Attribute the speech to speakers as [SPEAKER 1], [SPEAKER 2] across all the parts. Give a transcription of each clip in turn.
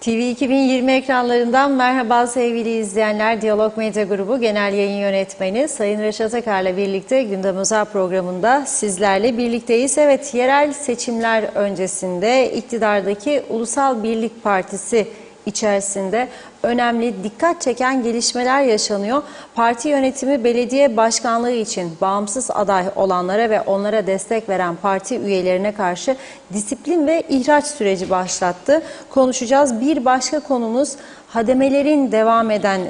[SPEAKER 1] TV 2020 ekranlarından merhaba sevgili izleyenler. Diyalog Medya Grubu Genel Yayın Yönetmeni Sayın Reşat Akar'la birlikte Gündem Özel programında sizlerle birlikteyiz. Evet, yerel seçimler öncesinde iktidardaki Ulusal Birlik Partisi içerisinde önemli, dikkat çeken gelişmeler yaşanıyor. Parti yönetimi belediye başkanlığı için bağımsız aday olanlara ve onlara destek veren parti üyelerine karşı disiplin ve ihraç süreci başlattı. Konuşacağız. Bir başka konumuz hademelerin devam eden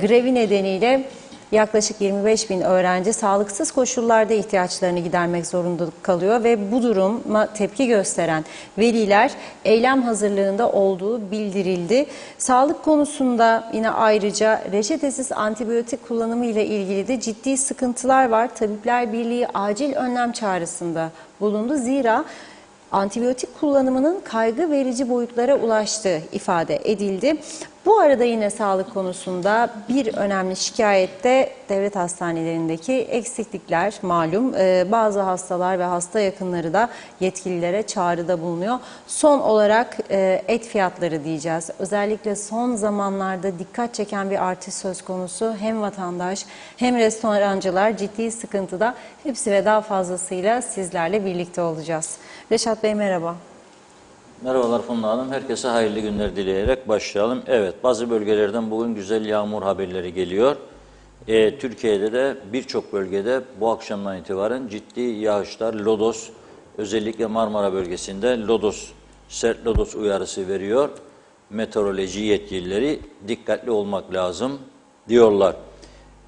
[SPEAKER 1] grevi nedeniyle yaklaşık 25.000 öğrenci sağlıksız koşullarda ihtiyaçlarını gidermek zorunda kalıyor ve bu duruma tepki gösteren veliler eylem hazırlığında olduğu bildirildi. Sağlık konusunda yine ayrıca reçetesiz antibiyotik kullanımı ile ilgili de ciddi sıkıntılar var. Tabipler Birliği acil önlem çağrısında bulundu. Zira antibiyotik kullanımının kaygı verici boyutlara ulaştığı ifade edildi. Bu arada yine sağlık konusunda bir önemli şikayette devlet hastanelerindeki eksiklikler malum. Bazı hastalar ve hasta yakınları da yetkililere çağrıda bulunuyor. Son olarak et fiyatları diyeceğiz. Özellikle son zamanlarda dikkat çeken bir artış söz konusu. Hem vatandaş hem restorancılar ciddi sıkıntıda. Hepsi ve daha fazlasıyla sizlerle birlikte olacağız. Reşat Bey merhaba.
[SPEAKER 2] Merhabalar Funda Hanım. Herkese hayırlı günler dileyerek başlayalım. Evet, bazı bölgelerden bugün güzel yağmur haberleri geliyor. Türkiye'de de birçok bölgede bu akşamdan itibaren ciddi yağışlar, lodos, özellikle Marmara bölgesinde sert lodos uyarısı veriyor. Meteoroloji yetkilileri dikkatli olmak lazım diyorlar.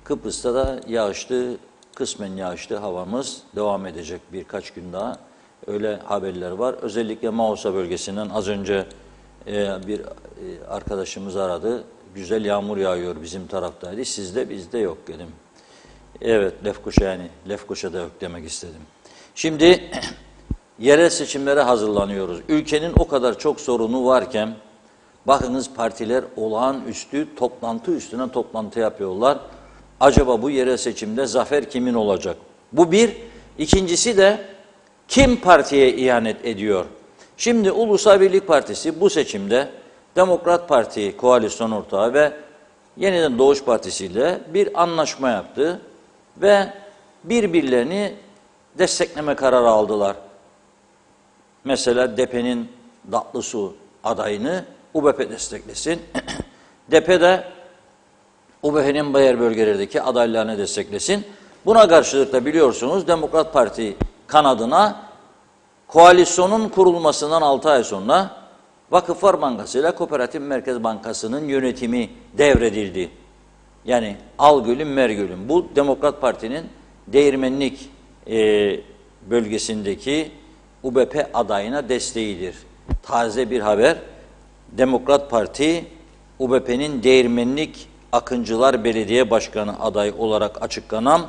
[SPEAKER 2] Kıbrıs'ta da kısmen yağışlı havamız devam edecek birkaç gün daha. Öyle haberler var. Özellikle Mausa bölgesinden az önce bir arkadaşımız aradı. Güzel yağmur yağıyor bizim taraftaydı. Sizde bizde yok dedim. Evet, Lefkoşa'da yok demek istedim. Şimdi yerel seçimlere hazırlanıyoruz. Ülkenin o kadar çok sorunu varken bakınız partiler olağanüstü toplantı üstüne toplantı yapıyorlar. Acaba bu yerel seçimde zafer kimin olacak? Bu bir. İkincisi de kim partiye ihanet ediyor? Şimdi Ulusal Birlik Partisi bu seçimde Demokrat Parti koalisyon ortağı ve Yeniden Doğuş Partisi ile bir anlaşma yaptı ve birbirlerini destekleme kararı aldılar. Mesela DEP'nin Datlısu adayını UBP desteklesin. DEP de UBP'nin Bayer bölgelerdeki adaylarını desteklesin. Buna karşılık da biliyorsunuz Demokrat Parti kanadına koalisyonun kurulmasından 6 ay sonra Vakıflar Bankası ile Kooperatif Merkez Bankası'nın yönetimi devredildi. Yani al gülüm ver gülüm. Bu Demokrat Parti'nin Değirmenlik bölgesindeki UBP adayına desteğidir. Taze bir haber. Demokrat Parti UBP'nin Değirmenlik Akıncılar Belediye Başkanı adayı olarak açıklanan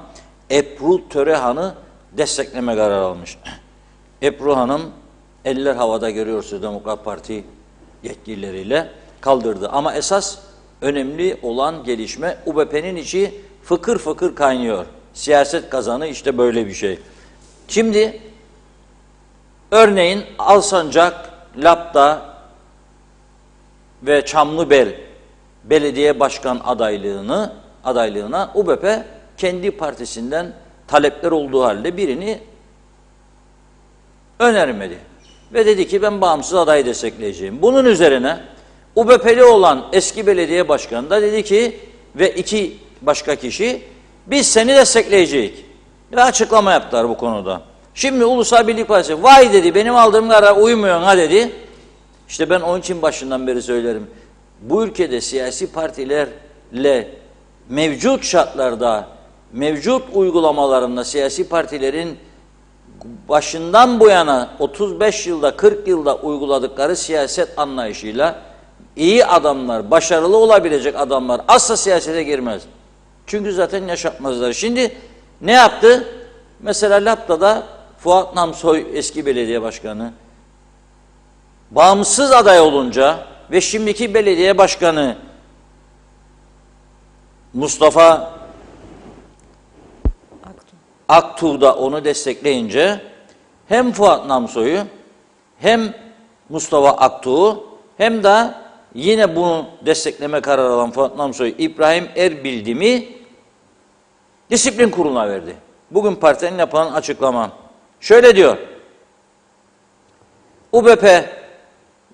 [SPEAKER 2] Ebru Törehan'ı destekleme kararı almış. Ebru Hanım eller havada görüyorsunuz Demokrat Parti yetkilileriyle kaldırdı. Ama esas önemli olan gelişme UBP'nin içi fıkır fıkır kaynıyor. Siyaset kazanı işte böyle bir şey. Şimdi örneğin Alsancak, Lapta ve Çamlıbel belediye başkan adaylığına UBP kendi partisinden talepler olduğu halde birini önermedi. Ve dedi ki ben bağımsız adayı destekleyeceğim. Bunun üzerine UBP'li olan eski belediye başkanı da dedi ki ve iki başka kişi biz seni destekleyeceğiz. Ve açıklama yaptılar bu konuda. Şimdi Ulusal Birlik Partisi vay dedi benim aldığım karara uymuyorsun ha dedi. İşte ben onun için başından beri söylerim. Bu ülkede siyasi partilerle mevcut şartlarda, mevcut uygulamalarında siyasi partilerin başından bu yana 35 yılda 40 yılda uyguladıkları siyaset anlayışıyla iyi adamlar, başarılı olabilecek adamlar asla siyasete girmez. Çünkü zaten yaşatmazlar. Şimdi ne yaptı? Mesela Lapta'da Fuat Namsoy eski belediye başkanı bağımsız aday olunca ve şimdiki belediye başkanı Mustafa Aktuğ da onu destekleyince hem Fuat Namsoy'u hem Mustafa Aktuğ'u hem de yine bunu destekleme kararı alan Fuat Namsoy, İbrahim Erbildim'i disiplin kuruluna verdi. Bugün partinin yapılan açıklama. Şöyle diyor. UBP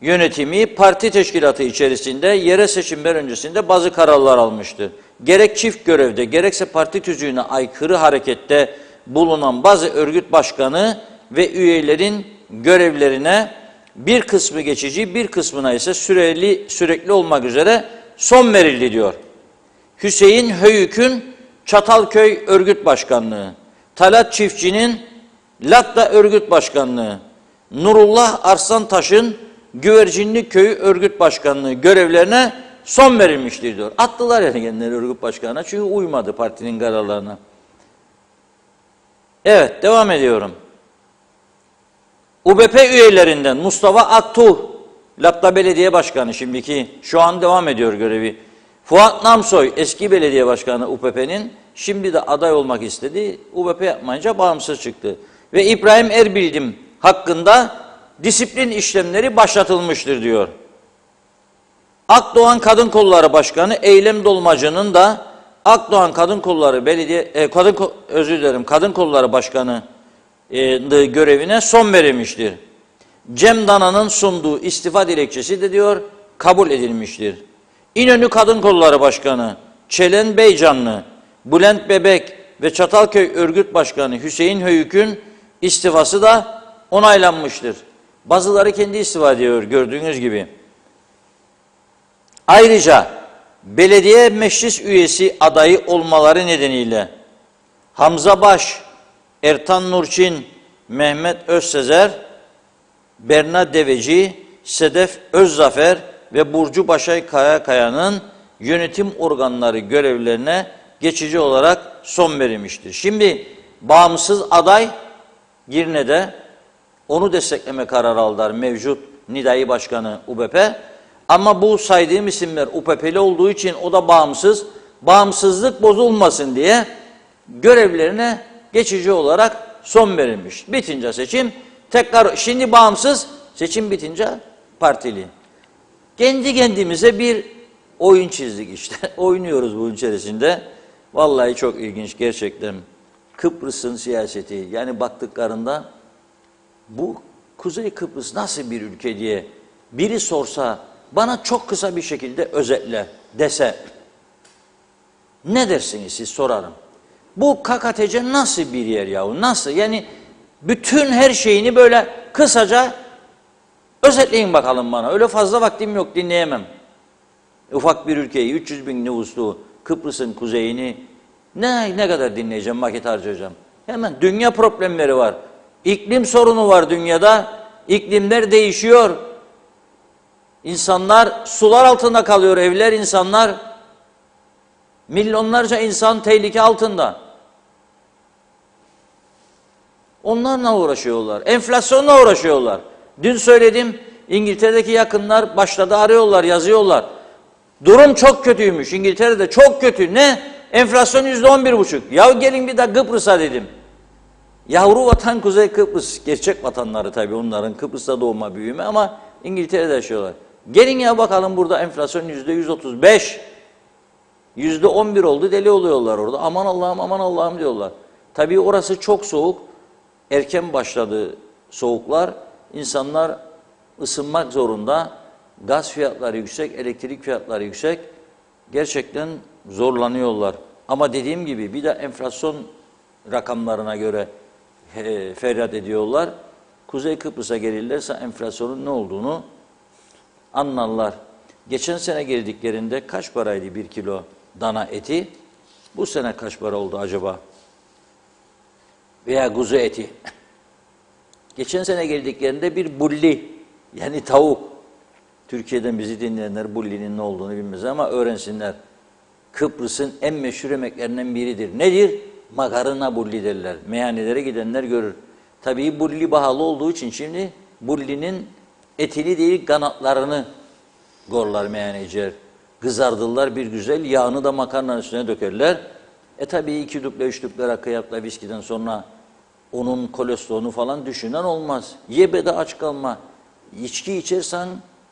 [SPEAKER 2] yönetimi parti teşkilatı içerisinde yerel seçimler öncesinde bazı kararlar almıştı. Gerek çift görevde gerekse parti tüzüğüne aykırı harekette bulunan bazı örgüt başkanı ve üyelerin görevlerine bir kısmı geçici, bir kısmına ise sürekli olmak üzere son verildi diyor. Hüseyin Höyük'ün Çatalköy Örgüt Başkanlığı, Talat Çiftçi'nin Latta Örgüt Başkanlığı, Nurullah Arslantaş'ın Güvercinli Köyü Örgüt Başkanlığı görevlerine son verilmiştir diyor. Attılar yani kendileri örgüt başkanına çünkü uymadı partinin kararlarına. Evet, devam ediyorum. UBP üyelerinden Mustafa Aktuğ, Latta Belediye Başkanı şu an devam ediyor görevi. Fuat Namsoy, eski belediye başkanı UBP'nin, şimdi de aday olmak istedi. UBP yapmayınca bağımsız çıktı. Ve İbrahim Erbildim hakkında disiplin işlemleri başlatılmıştır diyor. Akdoğan Kadın Kolları Başkanı Eylem Dolmacı'nın da Akdoğan Kadın Kolları Kadın Kolları Başkanı görevine son verilmiştir. Cem Dana'nın sunduğu istifa dilekçesi de diyor kabul edilmiştir. İnönü Kadın Kolları Başkanı Çelen Beycanlı, Bülent Bebek ve Çatalköy Örgüt Başkanı Hüseyin Höyük'ün istifası da onaylanmıştır. Bazıları kendi istifa ediyor gördüğünüz gibi. Ayrıca belediye meclis üyesi adayı olmaları nedeniyle Hamza Baş, Ertan Nurçin, Mehmet Özsezer, Berna Deveci, Sedef Özzafer ve Burcu Başay Kaya'nın yönetim organları görevlerine geçici olarak son verilmiştir. Şimdi bağımsız aday Girne'de onu destekleme kararı aldılar mevcut Nidai Başkanı UBP. Ama bu saydığım isimler UBP'li olduğu için o da bağımsız. Bağımsızlık bozulmasın diye görevlerine geçici olarak son verilmiş. Bitince seçim tekrar şimdi bağımsız, seçim bitince partili. Kendi kendimize bir oyun çizdik işte. Oynuyoruz bunun içerisinde. Vallahi çok ilginç gerçekten. Kıbrıs'ın siyaseti yani baktıklarında bu Kuzey Kıbrıs nasıl bir ülke diye biri sorsa bana çok kısa bir şekilde özetle dese ne dersiniz siz sorarım. Bu KKTC nasıl bir yer yahu nasıl yani bütün her şeyini böyle kısaca özetleyin bakalım bana. Öyle fazla vaktim yok dinleyemem. Ufak bir ülkeyi 300 bin nüfuslu Kıbrıs'ın kuzeyini ne kadar dinleyeceğim vakit harcayacağım. Hemen dünya problemleri var. İklim sorunu var dünyada. İklimler değişiyor. İnsanlar sular altında kalıyor, evler insanlar. Milyonlarca insan tehlike altında. Onlarla uğraşıyorlar. Enflasyonla uğraşıyorlar. Dün söyledim, İngiltere'deki yakınlar başladı arıyorlar, yazıyorlar. Durum çok kötüymüş. İngiltere'de çok kötü. Ne? Enflasyon %11,5. Ya gelin bir de Kıbrıs'a dedim. Yavru vatan Kuzey Kıbrıs. Gerçek vatanları tabii onların Kıbrıs'ta doğma büyüme ama İngiltere'de yaşıyorlar. Gelin ya bakalım burada enflasyon %135. %11 oldu deli oluyorlar orada. Aman Allah'ım aman Allah'ım diyorlar. Tabii orası çok soğuk. Erken başladı soğuklar. İnsanlar ısınmak zorunda. Gaz fiyatları yüksek, elektrik fiyatları yüksek. Gerçekten zorlanıyorlar. Ama dediğim gibi bir de enflasyon rakamlarına göre feryat ediyorlar. Kuzey Kıbrıs'a gelirlerse enflasyonun ne olduğunu anlarlar. Geçen sene geldiklerinde kaç paraydı 1 kilo dana eti? Bu sene kaç para oldu acaba? Veya kuzu eti. Geçen sene geldiklerinde bir bulli yani tavuk. Türkiye'den bizi dinleyenler bullinin ne olduğunu bilmez ama öğrensinler. Kıbrıs'ın en meşhur yemeklerinden biridir. Nedir? Makarna bulli derler. Meyhanelere gidenler görür. Tabii bulli pahalı olduğu için şimdi bullinin etini değil kanatlarını gorlar meyhaneciler. Kızardılar bir güzel. Yağını da makarnanın üstüne dökerler. Tabii 2 duble 3 duble rakı yapla viskiden sonra onun kolesterolünü falan düşünen olmaz. Ye be de aç kalma. İçki içersen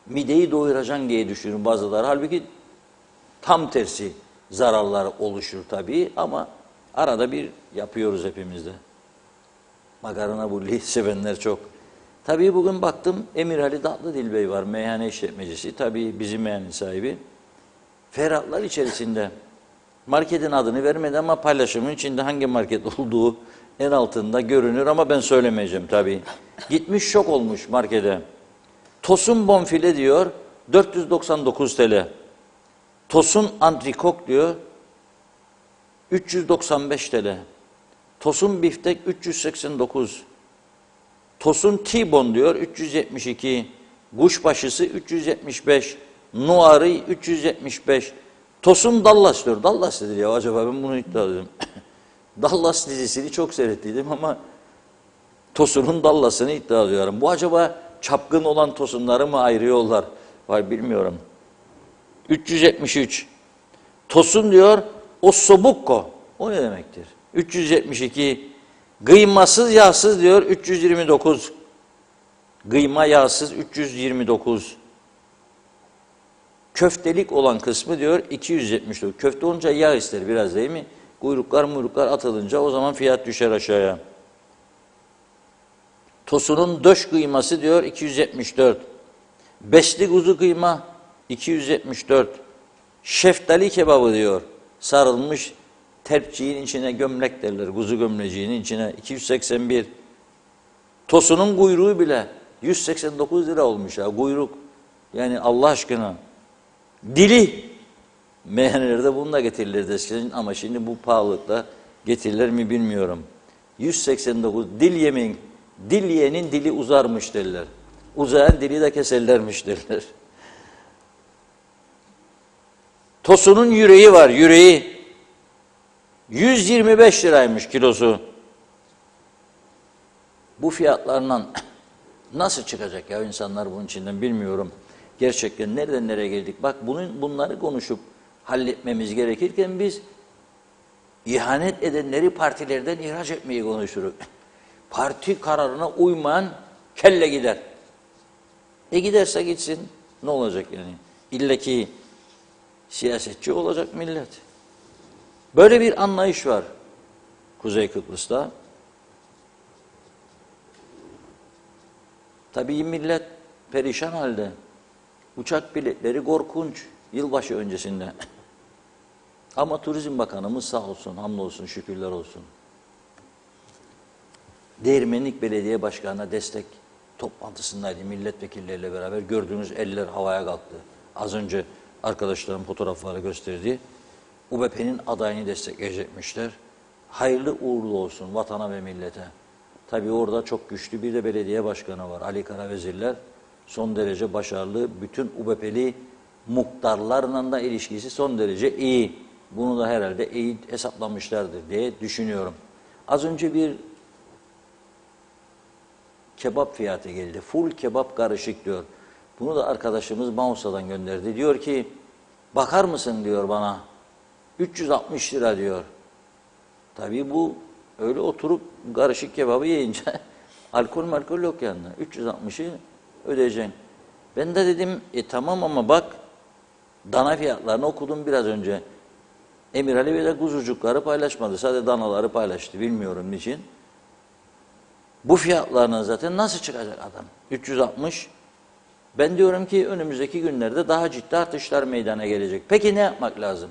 [SPEAKER 2] mideyi doyuracaksın diye düşünür bazıları. Halbuki tam tersi zararlar oluşur tabii ama arada bir yapıyoruz hepimiz de. Makarna bulli sevenler çok. Tabii bugün baktım Emir Ali Tatlıdil Bey var, meyhane işletmecisi. Tabii bizim meyhane sahibi. Ferhatlar içerisinde marketin adını vermedi ama paylaşımın içinde hangi market olduğu en altında görünür ama ben söylemeyeceğim tabii. Gitmiş şok olmuş markete. Tosun bonfile diyor 499 TL. Tosun antrikok diyor 395 TL. Tosun biftek 389. Tosun T-bone diyor 372. Kuşbaşısı 375. Nuari 375. Tosun Dallas diyor. Dallas nedir ya acaba, ben bunu iddia ediyorum. Dallas dizisini çok seyrettiydim ama Tosun'un Dallas'ını iddia ediyorum. Bu acaba çapkın olan Tosunları mı ayırıyorlar? Var bilmiyorum. 373. Tosun diyor Ossobuco. O ne demektir? 372. Kıymasız yağsız diyor 329. Kıyma yağsız 329. Köftelik olan kısmı diyor 274. Köfte olunca yağ ister biraz değil mi? Kuyruklar atılınca o zaman fiyat düşer aşağıya. Tosunun döş kıyması diyor 274. Besli kuzu kıyma 274. Şeftali kebabı diyor. Sarılmış terpçiğin içine gömlek derler. Kuzu gömleciğinin içine 281. Tosunun kuyruğu bile 189 lira olmuş ya kuyruk. Yani Allah aşkına. Dili. Meyhanelerde bunu da getirirlerdi eskiden ama şimdi bu pahalılıkta getirirler mi bilmiyorum. 189 dil yemeyin. Dil yiyenin dili uzarmış derler. Uzayan dili de keserlermiş derler. Tosunun yüreği var, yüreği. 125 liraymış kilosu. Bu fiyatlarla nasıl çıkacak ya insanlar bunun içinden bilmiyorum. Gerçekten nereden nereye geldik? Bak bunları konuşup halletmemiz gerekirken biz ihanet edenleri partilerden ihraç etmeyi konuşuruz. Parti kararına uymayan kelle gider. Giderse gitsin. Ne olacak yani? İlla ki siyasetçi olacak millet. Böyle bir anlayış var Kuzey Kıbrıs'ta. Tabii millet perişan halde. Uçak biletleri korkunç yılbaşı öncesinde. Ama Turizm Bakanımız sağ olsun, hamdolsun, şükürler olsun. Değirmenlik Belediye Başkanı'na destek toplantısındaydı milletvekilleriyle beraber. Gördüğünüz eller havaya kalktı. Az önce arkadaşlarım fotoğrafları gösterdi. UBP'nin adayını destekleyecekmişler. Hayırlı uğurlu olsun vatana ve millete. Tabii orada çok güçlü bir de belediye başkanı var. Ali Karavezirler son derece başarılı. Bütün UBP'li muhtarlarla da ilişkisi son derece iyi. Bunu da herhalde iyi hesaplamışlardır diye düşünüyorum. Az önce bir kebap fiyatı geldi. Full kebap karışık diyor. Bunu da arkadaşımız Mausa'dan gönderdi. Diyor ki bakar mısın diyor bana. 360 lira diyor. Tabii bu öyle oturup karışık kebabı yiyince alkol yok yanında. 360'ı ödeyeceksin. Ben de dedim tamam ama bak dana fiyatlarını okudum biraz önce. Emir Ali Bey de kuzucukları paylaşmadı. Sadece danaları paylaştı. Bilmiyorum niçin. Bu fiyatlarına zaten nasıl çıkacak adam? 360. Ben diyorum ki önümüzdeki günlerde daha ciddi artışlar meydana gelecek. Peki ne yapmak lazım?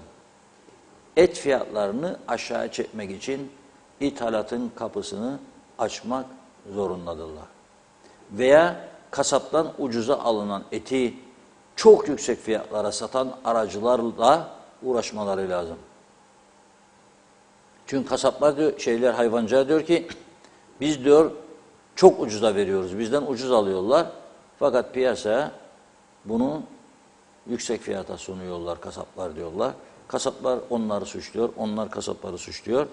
[SPEAKER 2] Et fiyatlarını aşağı çekmek için ithalatın kapısını açmak zorundadırlar. Veya kasaptan ucuza alınan eti çok yüksek fiyatlara satan aracılarla uğraşmaları lazım. Çünkü kasaplar diyor, hayvancılar diyor ki biz diyor çok ucuza veriyoruz. Bizden ucuz alıyorlar. Fakat piyasaya bunu yüksek fiyata sunuyorlar kasaplar diyorlar. Kasaplar onları suçluyor. Onlar kasapları suçluyor.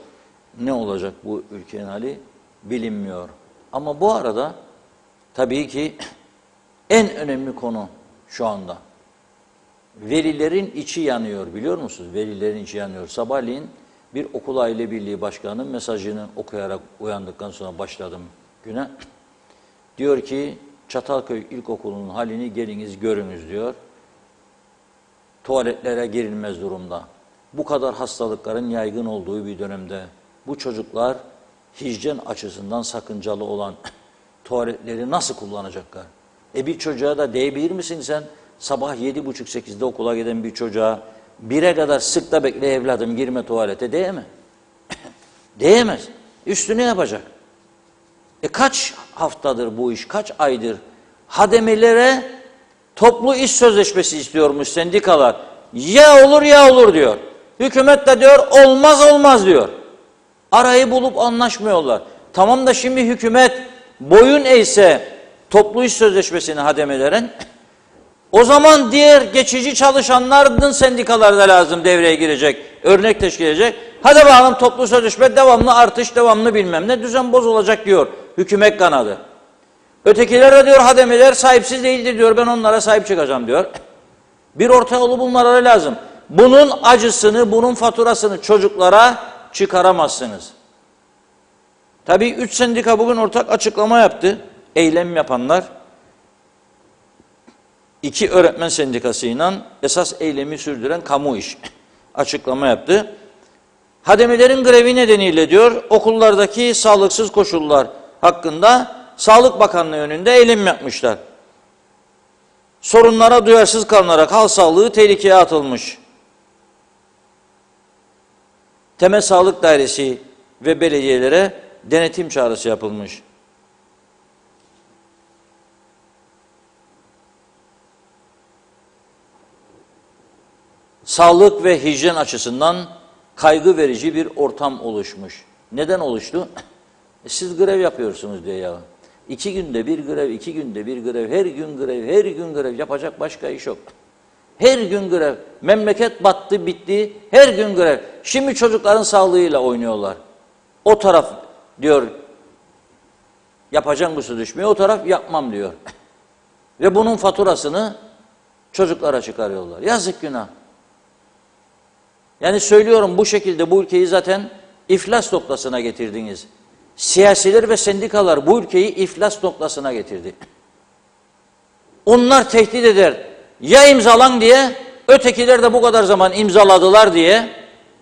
[SPEAKER 2] Ne olacak bu ülkenin hali bilinmiyor. Ama bu arada tabii ki en önemli konu şu anda. Velilerin içi yanıyor biliyor musunuz? Velilerin içi yanıyor. Sabahleyin bir okul aile birliği başkanının mesajını okuyarak uyandıktan sonra başladım güne. Diyor ki Çatalköy İlkokulu'nun halini geliniz görünüz diyor. Tuvaletlere girilmez durumda. Bu kadar hastalıkların yaygın olduğu bir dönemde bu çocuklar hijyen açısından sakıncalı olan tuvaletleri nasıl kullanacaklar? Bir çocuğa da diyebilir misin sen? Sabah 7.30-8'de okula giden bir çocuğa 1'e kadar sık da bekle evladım girme tuvalete diye mi? Diyemez. Üstüne yapacak. Kaç haftadır bu iş, kaç aydır? Hademelere toplu iş sözleşmesi istiyormuş sendikalar. Ya olur ya olur diyor. Hükümet de diyor olmaz olmaz diyor. Arayı bulup anlaşmıyorlar. Tamam da şimdi hükümet boyun eğse toplu iş sözleşmesini hademelerin, o zaman diğer geçici çalışanların sendikalar da lazım devreye girecek, örnek teşkil edecek. Hadi bakalım toplu sözleşme devamlı artış, devamlı bilmem ne düzen bozulacak diyor hükümet kanadı. Ötekiler de diyor hademeler sahipsiz değildir diyor, ben onlara sahip çıkacağım diyor. Bir orta yolu bulmaları lazım. Bunun acısını, bunun faturasını çocuklara çıkaramazsınız. Tabii 3 sendika bugün ortak açıklama yaptı. Eylem yapanlar. 2 öğretmen sendikasıyla esas eylemi sürdüren kamu iş açıklama yaptı. Hademelerin grevi nedeniyle diyor okullardaki sağlıksız koşullar hakkında Sağlık Bakanlığı önünde eylem yapmışlar. Sorunlara duyarsız kalınarak halk sağlığı tehlikeye atılmış. Temel Sağlık Dairesi ve belediyelere denetim çağrısı yapılmış. Sağlık ve hijyen açısından kaygı verici bir ortam oluşmuş. Neden oluştu? Siz grev yapıyorsunuz diye ya. 2 günde bir grev, 2 günde bir grev, her gün grev, her gün grev, yapacak başka iş yok. Her gün grev. Memleket battı, bitti, her gün grev. Şimdi çocukların sağlığıyla oynuyorlar. O taraf diyor, yapacağım bu sözleşmeyi, o taraf yapmam diyor. Ve bunun faturasını çocuklara çıkarıyorlar. Yazık günah. Yani söylüyorum bu şekilde bu ülkeyi zaten iflas noktasına getirdiniz. Siyasiler ve sendikalar bu ülkeyi iflas noktasına getirdi. Onlar tehdit eder. Ya imzalan diye, ötekiler de bu kadar zaman imzaladılar diye.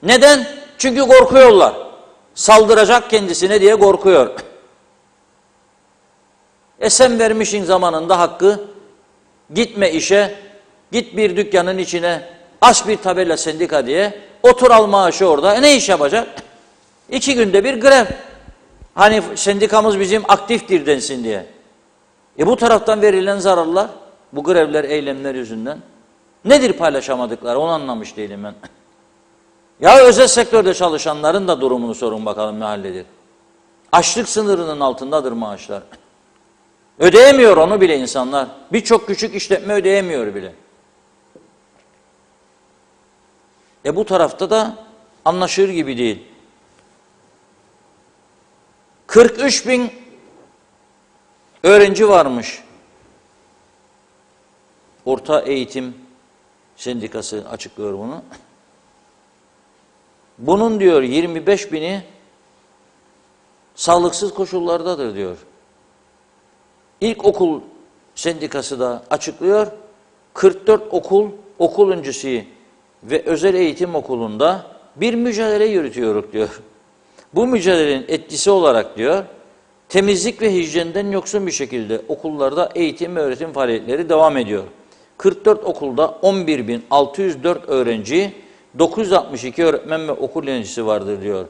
[SPEAKER 2] Neden? Çünkü korkuyorlar. Saldıracak kendisine diye korkuyor. Sen vermişsin zamanında hakkı, gitme işe, git bir dükkanın içine, aç bir tabela sendika diye, otur al maaşı orada. Ne iş yapacak? 2 günde bir grev. Hani sendikamız bizim aktiftir densin diye. Bu taraftan verilen zararlar, bu grevler, eylemler yüzünden nedir paylaşamadıkları onu anlamış değilim ben. Ya özel sektörde çalışanların da durumunu sorun bakalım ne halledir. Açlık sınırının altındadır maaşlar. Ödeyemiyor onu bile insanlar. Birçok küçük işletme ödeyemiyor bile. Bu tarafta da anlaşılır gibi değil. 43 bin öğrenci varmış. Orta Eğitim Sendikası açıklıyor bunu. Bunun diyor 25 bini sağlıksız koşullardadır diyor. İlkokul Sendikası da açıklıyor. 44 okul öncesi ve özel eğitim okulunda bir mücadele yürütüyoruz diyor. Bu mücadelenin etkisi olarak diyor, temizlik ve hijyenden yoksun bir şekilde okullarda eğitim ve öğretim faaliyetleri devam ediyor. 44 okulda 11.604 öğrenci, 962 öğretmen ve okul yöneticisi vardır diyor.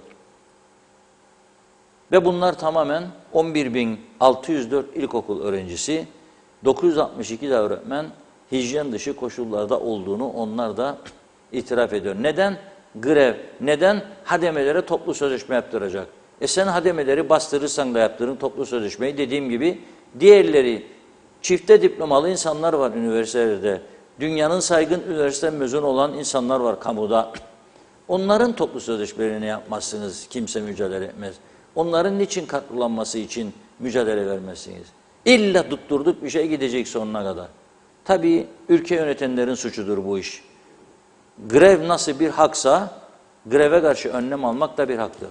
[SPEAKER 2] Ve bunlar tamamen 11.604 ilkokul öğrencisi, 962 de öğretmen hijyen dışı koşullarda olduğunu onlar da itiraf ediyor. Neden? Grev. Neden? Hademelere toplu sözleşme yaptıracak. Sen hademeleri bastırırsan da yaptırın toplu sözleşmeyi. Dediğim gibi diğerleri çifte diplomalı insanlar var üniversitelerde. Dünyanın saygın üniversite mezunu olan insanlar var kamuda. Onların toplu sözleşmelerini yapmazsınız. Kimse mücadele etmez. Onların niçin katlanması için mücadele vermezsiniz? İlla tutturduk bir şey gidecek sonuna kadar. Tabii ülke yönetenlerin suçudur bu iş. Grev nasıl bir haksa, greve karşı önlem almak da bir haktır.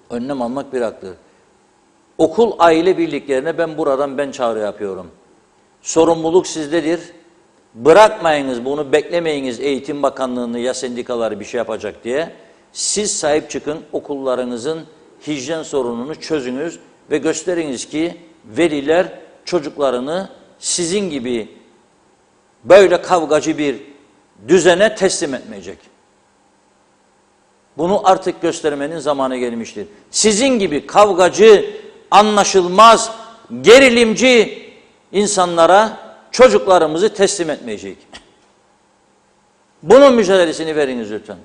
[SPEAKER 2] Önlem almak bir haktır. Okul aile birliklerine ben çağrı yapıyorum. Sorumluluk sizdedir. Bırakmayınız bunu, beklemeyiniz Eğitim Bakanlığı'nı ya sendikaları bir şey yapacak diye. Siz sahip çıkın, okullarınızın hijyen sorununu çözünüz ve gösteriniz ki veliler çocuklarını sizin gibi böyle kavgacı bir düzene teslim etmeyecek. Bunu artık göstermenin zamanı gelmiştir. Sizin gibi kavgacı, anlaşılmaz, gerilimci insanlara çocuklarımızı teslim etmeyecek. Bunun mücadelesini veriniz lütfen.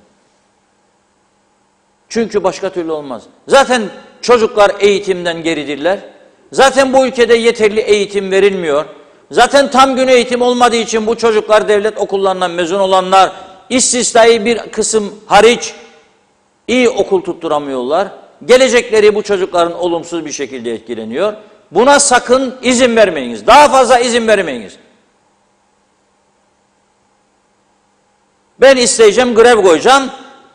[SPEAKER 2] Çünkü başka türlü olmaz. Zaten çocuklar eğitimden geridirler. Zaten bu ülkede yeterli eğitim verilmiyor. Zaten tam gün eğitim olmadığı için bu çocuklar devlet okullarından mezun olanlar istisnai bir kısım hariç iyi okul tutturamıyorlar. Gelecekleri bu çocukların olumsuz bir şekilde etkileniyor. Buna sakın izin vermeyiniz. Daha fazla izin vermeyiniz. Ben isteyeceğim, grev koyacağım.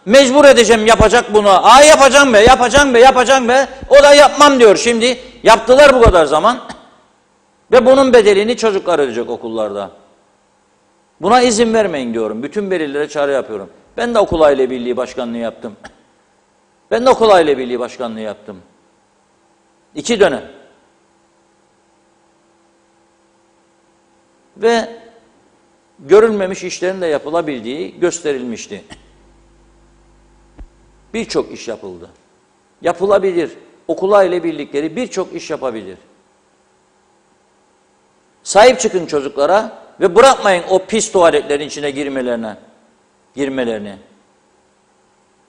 [SPEAKER 2] Mecbur edeceğim yapacak bunu. Yapacağım be, yapacağım be, yapacağım be. O da yapmam diyor şimdi. Yaptılar bu kadar zaman. Ve bunun bedelini çocuklar ödeyecek okullarda. Buna izin vermeyin diyorum. Bütün velilere çağrı yapıyorum. Ben de okul aile birliği başkanlığı yaptım. 2 dönem. Ve görülmemiş işlerin de yapılabildiği gösterilmişti. Birçok iş yapıldı. Yapılabilir. Okul aile birlikleri birçok iş yapabilir. Sahip çıkın çocuklara ve bırakmayın o pis tuvaletlerin içine girmelerini.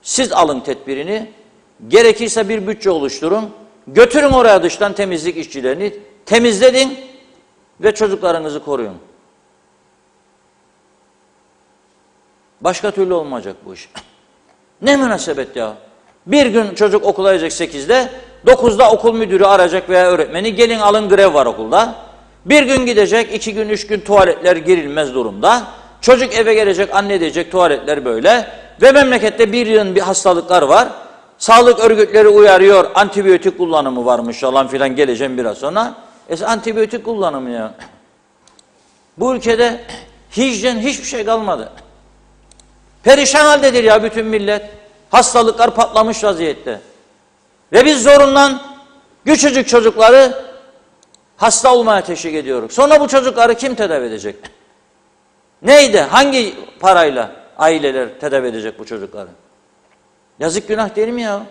[SPEAKER 2] Siz alın tedbirini, gerekirse bir bütçe oluşturun, götürün oraya dıştan temizlik işçilerini, temizledin ve çocuklarınızı koruyun. Başka türlü olmayacak bu iş. Ne münasebet ya. Bir gün çocuk okula gidecek 8'de, 9'da okul müdürü arayacak veya öğretmeni, gelin alın grev var okulda. Bir gün gidecek, 2 gün, 3 gün tuvaletler girilmez durumda. Çocuk eve gelecek, anne diyecek tuvaletler böyle. Ve memlekette bir yığın bir hastalıklar var. Sağlık örgütleri uyarıyor, antibiyotik kullanımı varmış falan filan, geleceğim biraz sonra. Antibiyotik kullanımı ya. Bu ülkede hijyen hiçbir şey kalmadı. Perişan haldedir ya bütün millet. Hastalıklar patlamış vaziyette. Ve biz zorundan küçücük çocukları hasta olmaya teşvik ediyoruz. Sonra bu çocukları kim tedavi edecek? Neydi? Hangi parayla aileler tedavi edecek bu çocukları? Yazık, günah değil mi ya?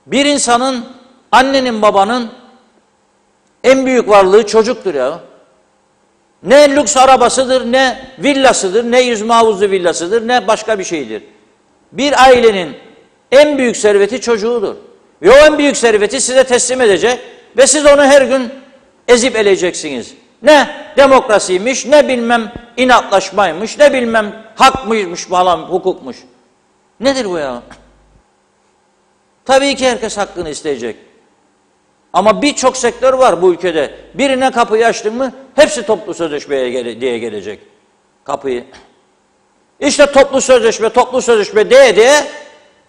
[SPEAKER 2] Bir insanın, annenin, babanın en büyük varlığı çocuktur ya. Ne lüks arabasıdır, ne villasıdır, ne yüzme havuzlu villasıdır, ne başka bir şeydir. Bir ailenin en büyük serveti çocuğudur. Ve o en büyük serveti size teslim edecek ve siz onu her gün ezip eleyeceksiniz. Ne demokrasiymiş, ne bilmem inatlaşmaymış, ne bilmem hakmış falan, hukukmuş. Nedir bu ya? Tabii ki herkes hakkını isteyecek. Ama birçok sektör var bu ülkede. Birine kapıyı açtın mı hepsi toplu sözleşmeye diye gelecek kapıyı. İşte toplu sözleşme diye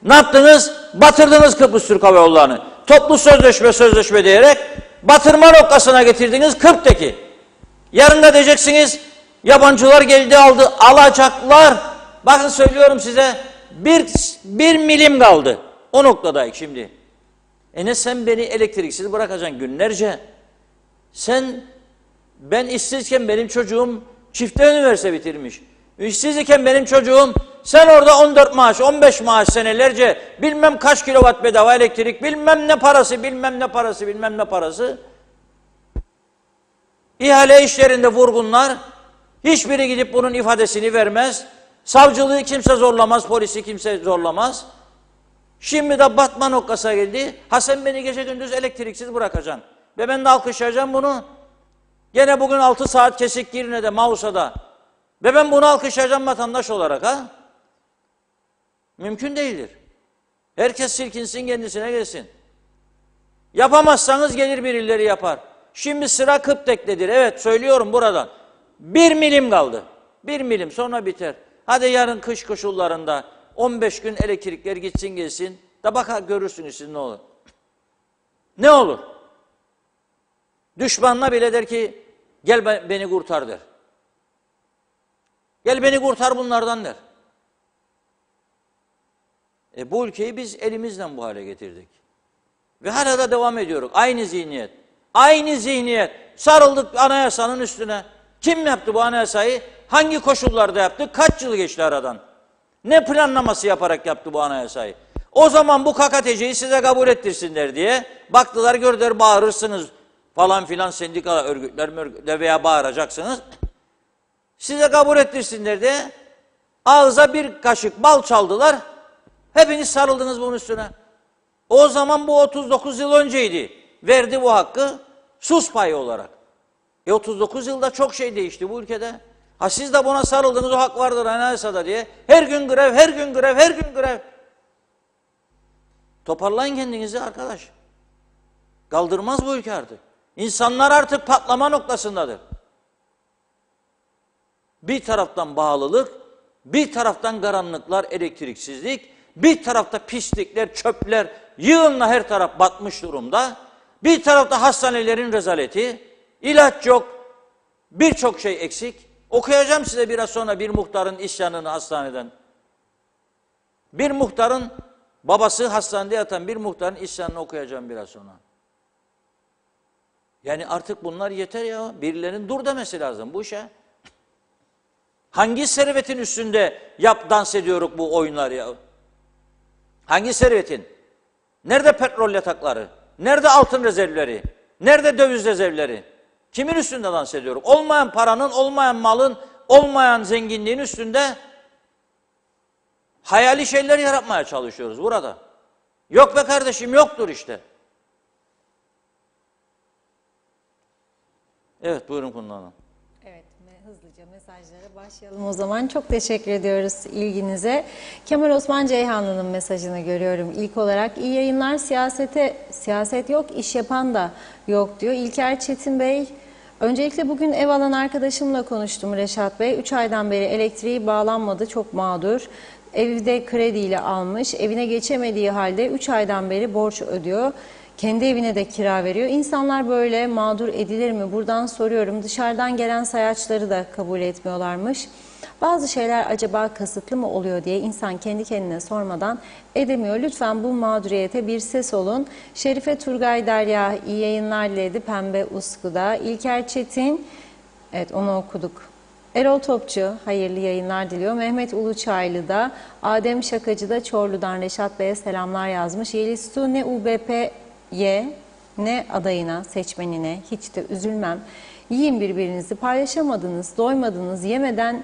[SPEAKER 2] ne yaptınız? Batırdınız Kıbrıs Türk Hava Yolları'nı. Toplu sözleşme diyerek batırma noktasına getirdiniz Kırk'taki. Yarın da diyeceksiniz yabancılar geldi aldı, alacaklar. Bakın söylüyorum size, bir milim kaldı. O noktadayız şimdi. Ne sen beni elektriksiz bırakacaksın günlerce? Ben işsizken benim çocuğum çifte üniversite bitirmiş. İşsiz iken benim çocuğum, sen orada 14 maaş, 15 maaş senelerce bilmem kaç kilowatt bedava elektrik, bilmem ne parası. İhale işlerinde vurgunlar, hiçbiri gidip bunun ifadesini vermez. Savcılığı kimse zorlamaz, polisi kimse zorlamaz. Şimdi de batma noktasına geldi. Sen beni gece gündüz elektriksiz bırakacaksın. Ve ben de alkışlayacağım bunu. Gene bugün 6 saat kesik Girne'de, Mausa'da. Ve ben bunu alkışlayacağım vatandaş olarak ha. Mümkün değildir. Herkes silkinsin, kendisine gelsin. Yapamazsanız gelir birileri yapar. Şimdi sıra Kıptek'tedir. Evet, söylüyorum buradan. 1 milim kaldı. 1 milim sonra biter. Hadi yarın kış koşullarında 15 gün elektrikler gitsin gelsin. Da bakar görürsünüz siz ne olur. Ne olur? Düşmanına bile der ki gel beni kurtar der. Gel beni kurtar bunlardan der. Bu ülkeyi biz elimizden bu hale getirdik. Ve hala da devam ediyoruz. Aynı zihniyet. Aynı zihniyet. Sarıldık anayasanın üstüne. Kim yaptı bu anayasayı? Hangi koşullarda yaptı? Kaç yıl geçti aradan? Ne planlaması yaparak yaptı bu anayasayı? O zaman bu KKTC'yi size kabul ettirsinler diye baktılar gördüler bağırırsınız falan filan sendika örgütler veya bağıracaksınız. Size kabul ettirsinler diye ağza bir kaşık bal çaldılar. Hepiniz sarıldınız bunun üstüne. O zaman bu 39 yıl önceydi. Verdi bu hakkı sus payı olarak. 39 yılda çok şey değişti bu ülkede. Ha siz de buna sarıldınız o hak vardır anayasada diye. Her gün grev, her gün grev, her gün grev. Toparlayın kendinizi arkadaş. Kaldırmaz bu ülke artık. İnsanlar artık patlama noktasındadır. Bir taraftan bağlılık, bir taraftan karanlıklar, elektriksizlik, bir tarafta pislikler, çöpler, yığınla her taraf batmış durumda. Bir tarafta hastanelerin rezaleti, ilaç yok, birçok şey eksik. Okuyacağım size biraz sonra bir muhtarın isyanını hastaneden. Bir muhtarın, babası hastanede yatan bir muhtarın isyanını okuyacağım biraz sonra. Yani artık bunlar yeter ya. Birilerinin dur demesi lazım bu işe. Hangi servetin üstünde dans ediyoruz bu oyunlar ya? Hangi servetin? Nerede petrol yatakları? Nerede altın rezervleri? Nerede döviz rezervleri? Kimin üstünde dans ediyoruz? Olmayan paranın, olmayan malın, olmayan zenginliğin üstünde hayali şeyler yaratmaya çalışıyoruz burada. Yok be kardeşim, yoktur işte. Evet, buyurun Funda Hanım.
[SPEAKER 1] Evet, hızlıca mesajlara başlayalım o zaman. Çok teşekkür ediyoruz ilginize. Kemal Osman Ceyhanlı'nın mesajını görüyorum. İlk olarak iyi yayınlar, siyaset yok, iş yapan da yok diyor. İlker Çetin Bey, öncelikle bugün ev alan arkadaşımla konuştum Reşat Bey. 3 aydan beri elektriği bağlanmadı, çok mağdur. Evde krediyle almış, evine geçemediği halde 3 aydan beri borç ödüyor. Kendi evine de kira veriyor. İnsanlar böyle mağdur edilir mi? Buradan soruyorum. Dışarıdan gelen sayaçları da kabul etmiyorlarmış. Bazı şeyler acaba kasıtlı mı oluyor diye insan kendi kendine sormadan edemiyor. Lütfen bu mağduriyete bir ses olun. Şerife Turgay Derya iyi yayınlar diledi Pembe Usku'da. İlker Çetin, evet onu okuduk. Erol Topçu hayırlı yayınlar diliyor. Mehmet Uluçaylı da, Adem Şakacı da Çorlu'dan Reşat Bey'e selamlar yazmış. Yeliz Su ne UBP'ye ne adayına, seçmenine hiç de üzülmem. Yiyin birbirinizi, paylaşamadınız, doymadınız, yemeden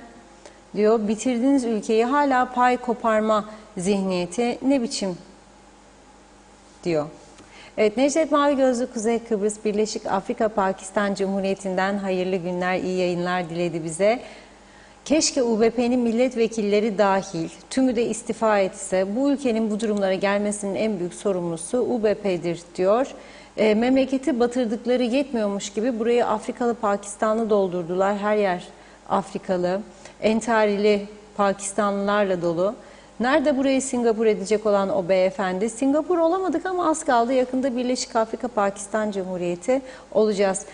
[SPEAKER 1] diyor bitirdiniz ülkeyi, hala pay koparma zihniyeti ne biçim diyor. Evet, Necdet Mavi Gözlü Kuzey Kıbrıs Birleşik Afrika Pakistan Cumhuriyeti'nden hayırlı günler, iyi yayınlar diledi bize. Keşke UBP'nin milletvekilleri dahil tümü de istifa etse, bu ülkenin bu durumlara gelmesinin en büyük sorumlusu UBP'dir diyor. Memleketi batırdıkları yetmiyormuş gibi burayı Afrikalı Pakistanlı doldurdular. Her yer Afrikalı, entarili Pakistanlılarla dolu. Nerede burayı Singapur edecek olan o beyefendi? Singapur olamadık ama az kaldı. Yakında Birleşik Afrika Pakistan Cumhuriyeti olacağız.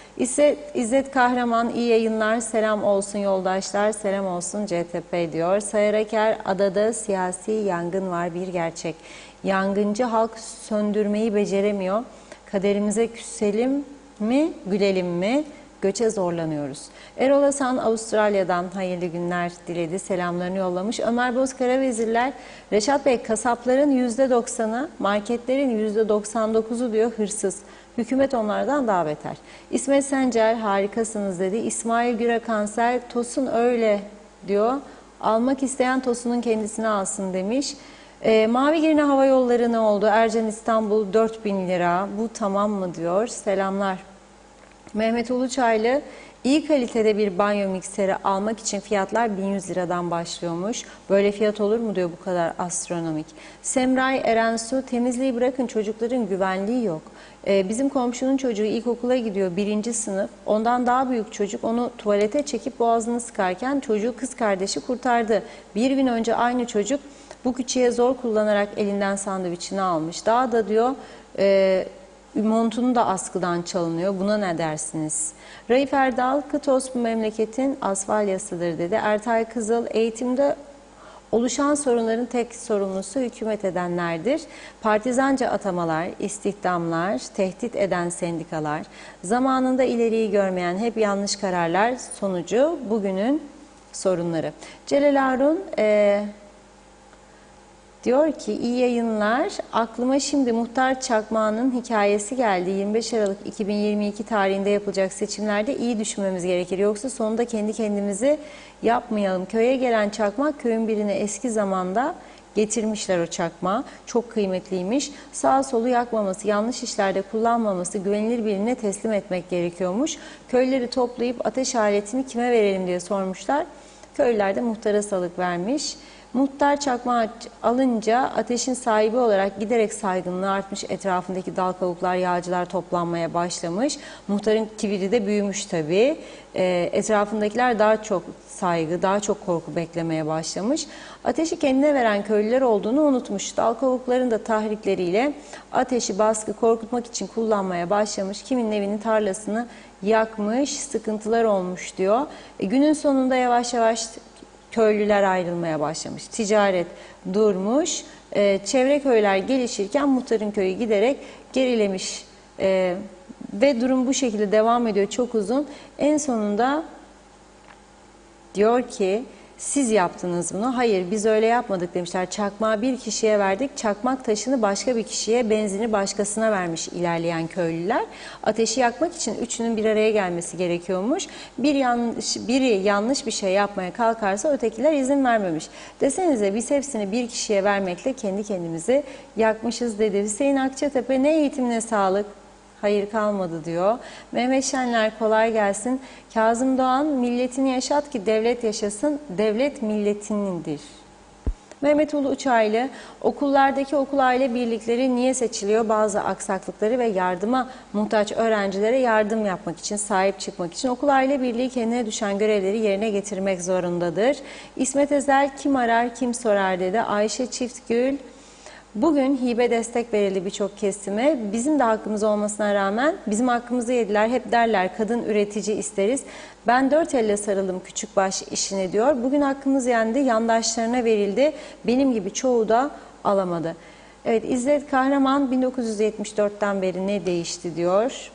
[SPEAKER 1] İzzet Kahraman iyi yayınlar. Selam olsun yoldaşlar. Selam olsun CTP diyor. Sayar Eker, adada siyasi yangın var bir gerçek. Yangıncı halk söndürmeyi beceremiyor. Kaderimize küselim mi, gülelim mi? Göçe zorlanıyoruz. Erol Hasan Avustralya'dan hayırlı günler diledi. Selamlarını yollamış. Ömer Bozkara Vezirler, Reşat Bey kasapların %90'ı, marketlerin %99'u diyor hırsız. Hükümet onlardan daha beter. İsmet Sencer harikasınız dedi. İsmail Güre Kanser, Tosun öyle diyor. Almak isteyen Tosun'un kendisini alsın demiş. Mavi Girne Hava Yolları ne oldu? Ercan İstanbul 4.000 lira. Bu tamam mı diyor. Selamlar. Mehmet Uluçaylı, iyi kalitede bir banyo mikseri almak için fiyatlar 1100 liradan başlıyormuş. Böyle fiyat olur mu diyor, bu kadar astronomik. Semray Erensu, temizliği bırakın çocukların güvenliği yok. Bizim komşunun çocuğu ilkokula gidiyor 1. sınıf. Ondan daha büyük çocuk onu tuvalete çekip boğazını sıkarken çocuğu kız kardeşi kurtardı. Bir gün önce aynı çocuk bu küçüğe zor kullanarak elinden sandviçini almış. Daha da diyor Montunu da askıdan çalınıyor. Buna ne dersiniz? Raif Erdal, Kıtos bu memleketin asfalyasıdır dedi. Ertay Kızıl, eğitimde oluşan sorunların tek sorumlusu hükümet edenlerdir. Partizanca atamalar, istihdamlar, tehdit eden sendikalar, zamanında ileriyi görmeyen hep yanlış kararlar sonucu bugünün sorunları. Celal Harun diyor ki iyi yayınlar. Aklıma şimdi Muhtar Çakmağı'nın hikayesi geldi. 25 Aralık 2022 tarihinde yapılacak seçimlerde iyi düşünmemiz gerekir. Yoksa sonunda kendi kendimizi yapmayalım. Köye gelen çakmak köyün birine eski zamanda getirmişler o çakmağı. Çok kıymetliymiş. Sağ solu yakmaması, yanlış işlerde kullanmaması, güvenilir birine teslim etmek gerekiyormuş. Köyleri toplayıp ateş aletini kime verelim diye sormuşlar. Köylüler de muhtara salık vermiş. Muhtar çakmağı alınca ateşin sahibi olarak giderek saygınlığı artmış, etrafındaki dal kavuklar, yağcılar toplanmaya başlamış. Muhtarın kibiri de büyümüş tabii. Etrafındakiler daha çok saygı, daha çok korku beklemeye başlamış. Ateşi kendine veren köylüler olduğunu unutmuş. Dal kavukların da tahrikleriyle ateşi baskı, korkutmak için kullanmaya başlamış. Kiminin evini, tarlasını yakmış, sıkıntılar olmuş diyor. Günün sonunda yavaş yavaş köylüler ayrılmaya başlamış. Ticaret durmuş. Çevre köyler gelişirken muhtarın köyü giderek gerilemiş. Ve durum bu şekilde devam ediyor çok uzun. En sonunda diyor ki siz yaptınız bunu. Hayır biz öyle yapmadık demişler. Çakmağı bir kişiye verdik. Çakmak taşını başka bir kişiye, benzini başkasına vermiş ilerleyen köylüler. Ateşi yakmak için üçünün bir araya gelmesi gerekiyormuş. Biri yanlış bir şey yapmaya kalkarsa ötekiler izin vermemiş. Desenize biz hepsini bir kişiye vermekle kendi kendimizi yakmışız dedi. Hüseyin Akçatepe ne eğitim ne sağlık. Hayır kalmadı diyor. Mehmet Şenler kolay gelsin. Kazım Doğan milletini yaşat ki devlet yaşasın. Devlet milletinindir. Mehmet Ulu Uçaylı okullardaki okul aile birlikleri niye seçiliyor? Bazı aksaklıkları ve yardıma muhtaç öğrencilere yardım yapmak için, sahip çıkmak için okul aile birliği kendine düşen görevleri yerine getirmek zorundadır. İsmet Ezel kim arar kim sorar dedi. Ayşe Çiftgül bugün hibe destek verildi birçok kesime. Bizim de hakkımız olmasına rağmen bizim hakkımızı yediler. Hep derler kadın üretici isteriz. Ben dört elle sarıldım küçük baş işine diyor. Bugün hakkımız yendi, yandaşlarına verildi. Benim gibi çoğu da alamadı. Evet İzzet Kahraman 1974'ten beri ne değişti diyor.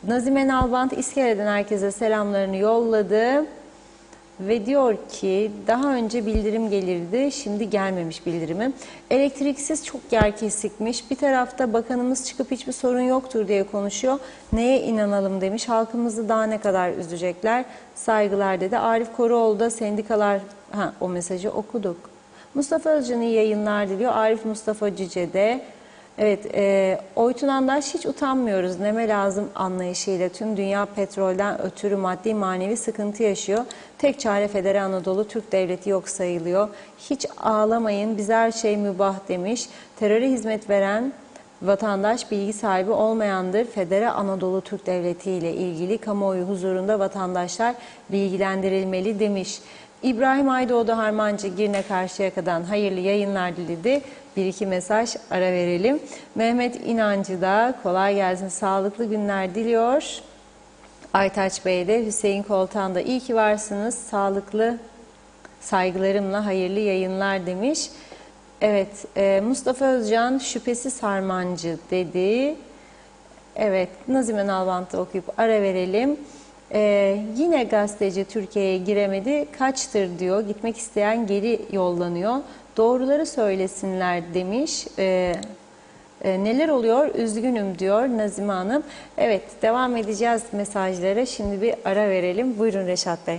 [SPEAKER 1] Nazime Nalbant İskele'den herkese selamlarını yolladı. Ve diyor ki daha önce bildirim gelirdi, şimdi gelmemiş bildirimi. Elektriksiz çok yer kesikmiş. Bir tarafta bakanımız çıkıp hiçbir sorun yoktur diye konuşuyor. Neye inanalım demiş. Halkımızı daha ne kadar üzecekler. Saygılar dedi. Arif Koruoğlu da sendikalar, o mesajı okuduk. Mustafa Özcan iyi yayınlar diliyor. Arif Mustafa Cüce de. Evet, Oytun Andaş hiç utanmıyoruz neme lazım anlayışıyla tüm dünya petrolden ötürü maddi manevi sıkıntı yaşıyor. Tek çare Federe Anadolu Türk Devleti yok sayılıyor. Hiç ağlamayın bize her şey mübah demiş. Teröre hizmet veren vatandaş bilgi sahibi olmayandır. Federe Anadolu Türk Devleti ile ilgili kamuoyu huzurunda vatandaşlar bilgilendirilmeli demiş. İbrahim Aydoğdu Harmancı Girne Karşıyaka'dan hayırlı yayınlar diledi. Bir iki mesaj ara verelim. Mehmet İnancı da kolay gelsin, sağlıklı günler diliyor. Aytaç Bey de Hüseyin Koltan da iyi ki varsınız, sağlıklı saygılarımla hayırlı yayınlar demiş. Evet Mustafa Özcan şüphesiz Harmancı dedi. Evet Nazime Nalbant'ı okuyup ara verelim. Yine gazeteci Türkiye'ye giremedi. Kaçtır diyor. Gitmek isteyen geri yollanıyor. Doğruları söylesinler demiş. Neler oluyor? Üzgünüm diyor Nazime Hanım. Evet devam edeceğiz mesajlara. Şimdi bir ara verelim. Buyurun Reşat Bey.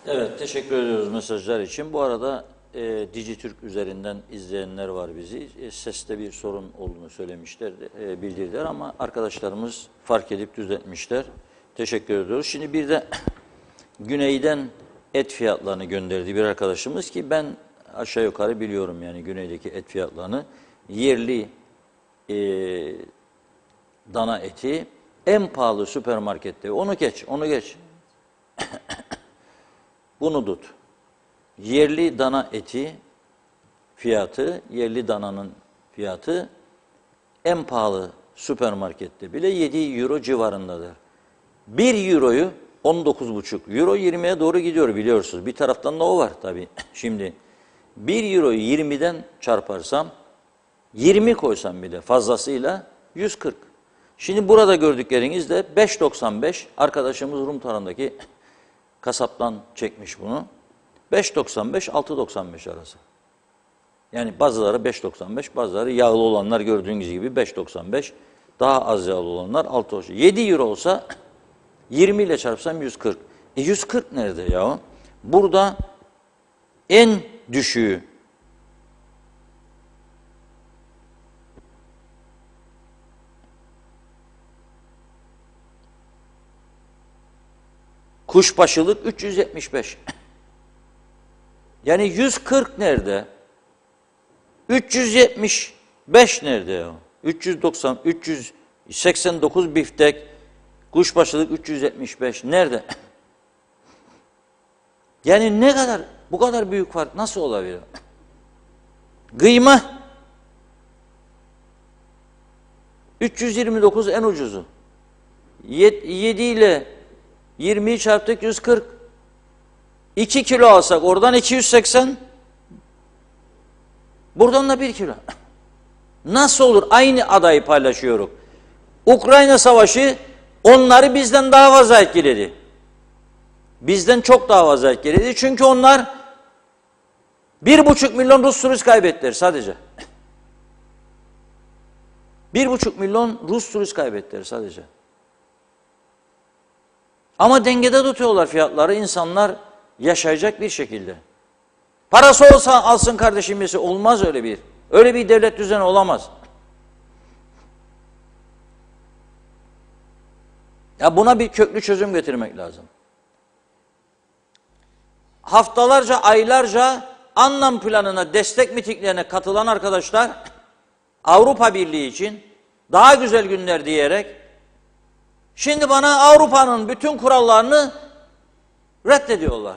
[SPEAKER 2] Evet teşekkür ediyoruz mesajlar için. Bu arada Dijitürk üzerinden izleyenler var bizi. Seste bir sorun olduğunu söylemişler, bildirdiler ama arkadaşlarımız fark edip düzeltmişler. Teşekkür ediyoruz. Şimdi bir de güneyden et fiyatlarını gönderdi bir arkadaşımız ki ben aşağı yukarı biliyorum yani güneydeki et fiyatlarını. Yerli dana eti en pahalı süpermarkette. Onu geç, onu geç. Bunu tut. Yerli dana eti fiyatı, yerli dananın fiyatı en pahalı süpermarkette bile 7 euro civarındadır. 1 euroyu 19,5 euro 20'ye doğru gidiyor biliyorsunuz. Bir taraftan da o var tabii. Şimdi 1 euroyu 20'den çarparsam 20 koysam bile fazlasıyla 140. Şimdi burada gördükleriniz de 5.95 arkadaşımız Rum tarafındaki kasaptan çekmiş bunu. 5.95 6.95 arası. Yani bazıları 5.95, bazıları yağlı olanlar gördüğünüz gibi 5.95, daha az yağlı olanlar 6.95. 7 euro olsa 20 ile çarpsam 140. 140 nerede ya? Burada en düşüğü kuşbaşılık 375. Yani 140 nerede? 375 nerede ya? 390, 389 biftek, kuşbaşılık 375 nerede? Yani ne kadar, bu kadar büyük fark nasıl olabilir? Kıyma 329 en ucuzu. 7 ile 20'yi çarptık 140. 2 kilo alsak oradan 280. Buradan da 1 kilo. Nasıl olur? Aynı adayı paylaşıyoruz. Ukrayna Savaşı onları bizden daha fazla etkiledi. Bizden çok daha fazla etkiledi. Çünkü onlar 1,5 milyon Rus turist kaybettiler sadece. 1,5 milyon Rus turist kaybettiler sadece. Ama dengede tutuyorlar fiyatları. İnsanlar yaşayacak bir şekilde. Parası olsa alsın kardeşim yesi. Olmaz öyle bir. Öyle bir devlet düzeni olamaz. Ya buna bir köklü çözüm getirmek lazım. Haftalarca, aylarca anlam planına, destek mitinglerine katılan arkadaşlar Avrupa Birliği için daha güzel günler diyerek şimdi bana Avrupa'nın bütün kurallarını reddediyorlar.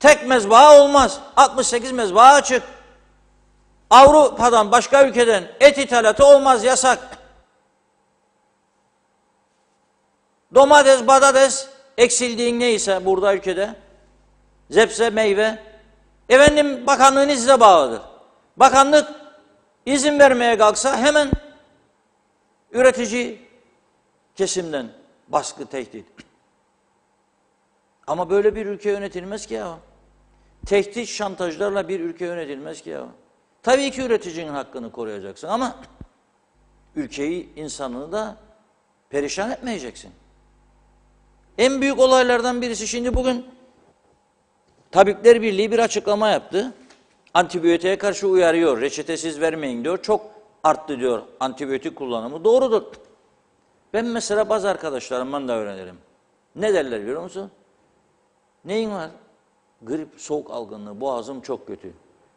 [SPEAKER 2] Tek mezbaha olmaz. 68 mezbaha açık. Avrupa'dan, başka ülkeden et ithalatı olmaz, yasak. Domates, patates eksildiğin neyse burada ülkede, zepse, meyve, efendim bakanlığın size bağlıdır. Bakanlık izin vermeye kalksa hemen üretici kesimden baskı, tehdit. Ama böyle bir ülke yönetilmez ki ya. Tehdit, şantajlarla bir ülke yönetilmez ki ya. Tabii ki üreticinin hakkını koruyacaksın ama ülkeyi, insanını da perişan etmeyeceksin. En büyük olaylardan birisi şimdi bugün Tabipler Birliği bir açıklama yaptı. Antibiyotiğe karşı uyarıyor. Reçetesiz vermeyin diyor. Çok arttı diyor antibiyotik kullanımı. Doğrudur. Ben mesela bazı arkadaşlarımdan da öğrenirim. Ne derler biliyor musun? Neyin var? Grip, soğuk algınlığı, boğazım çok kötü.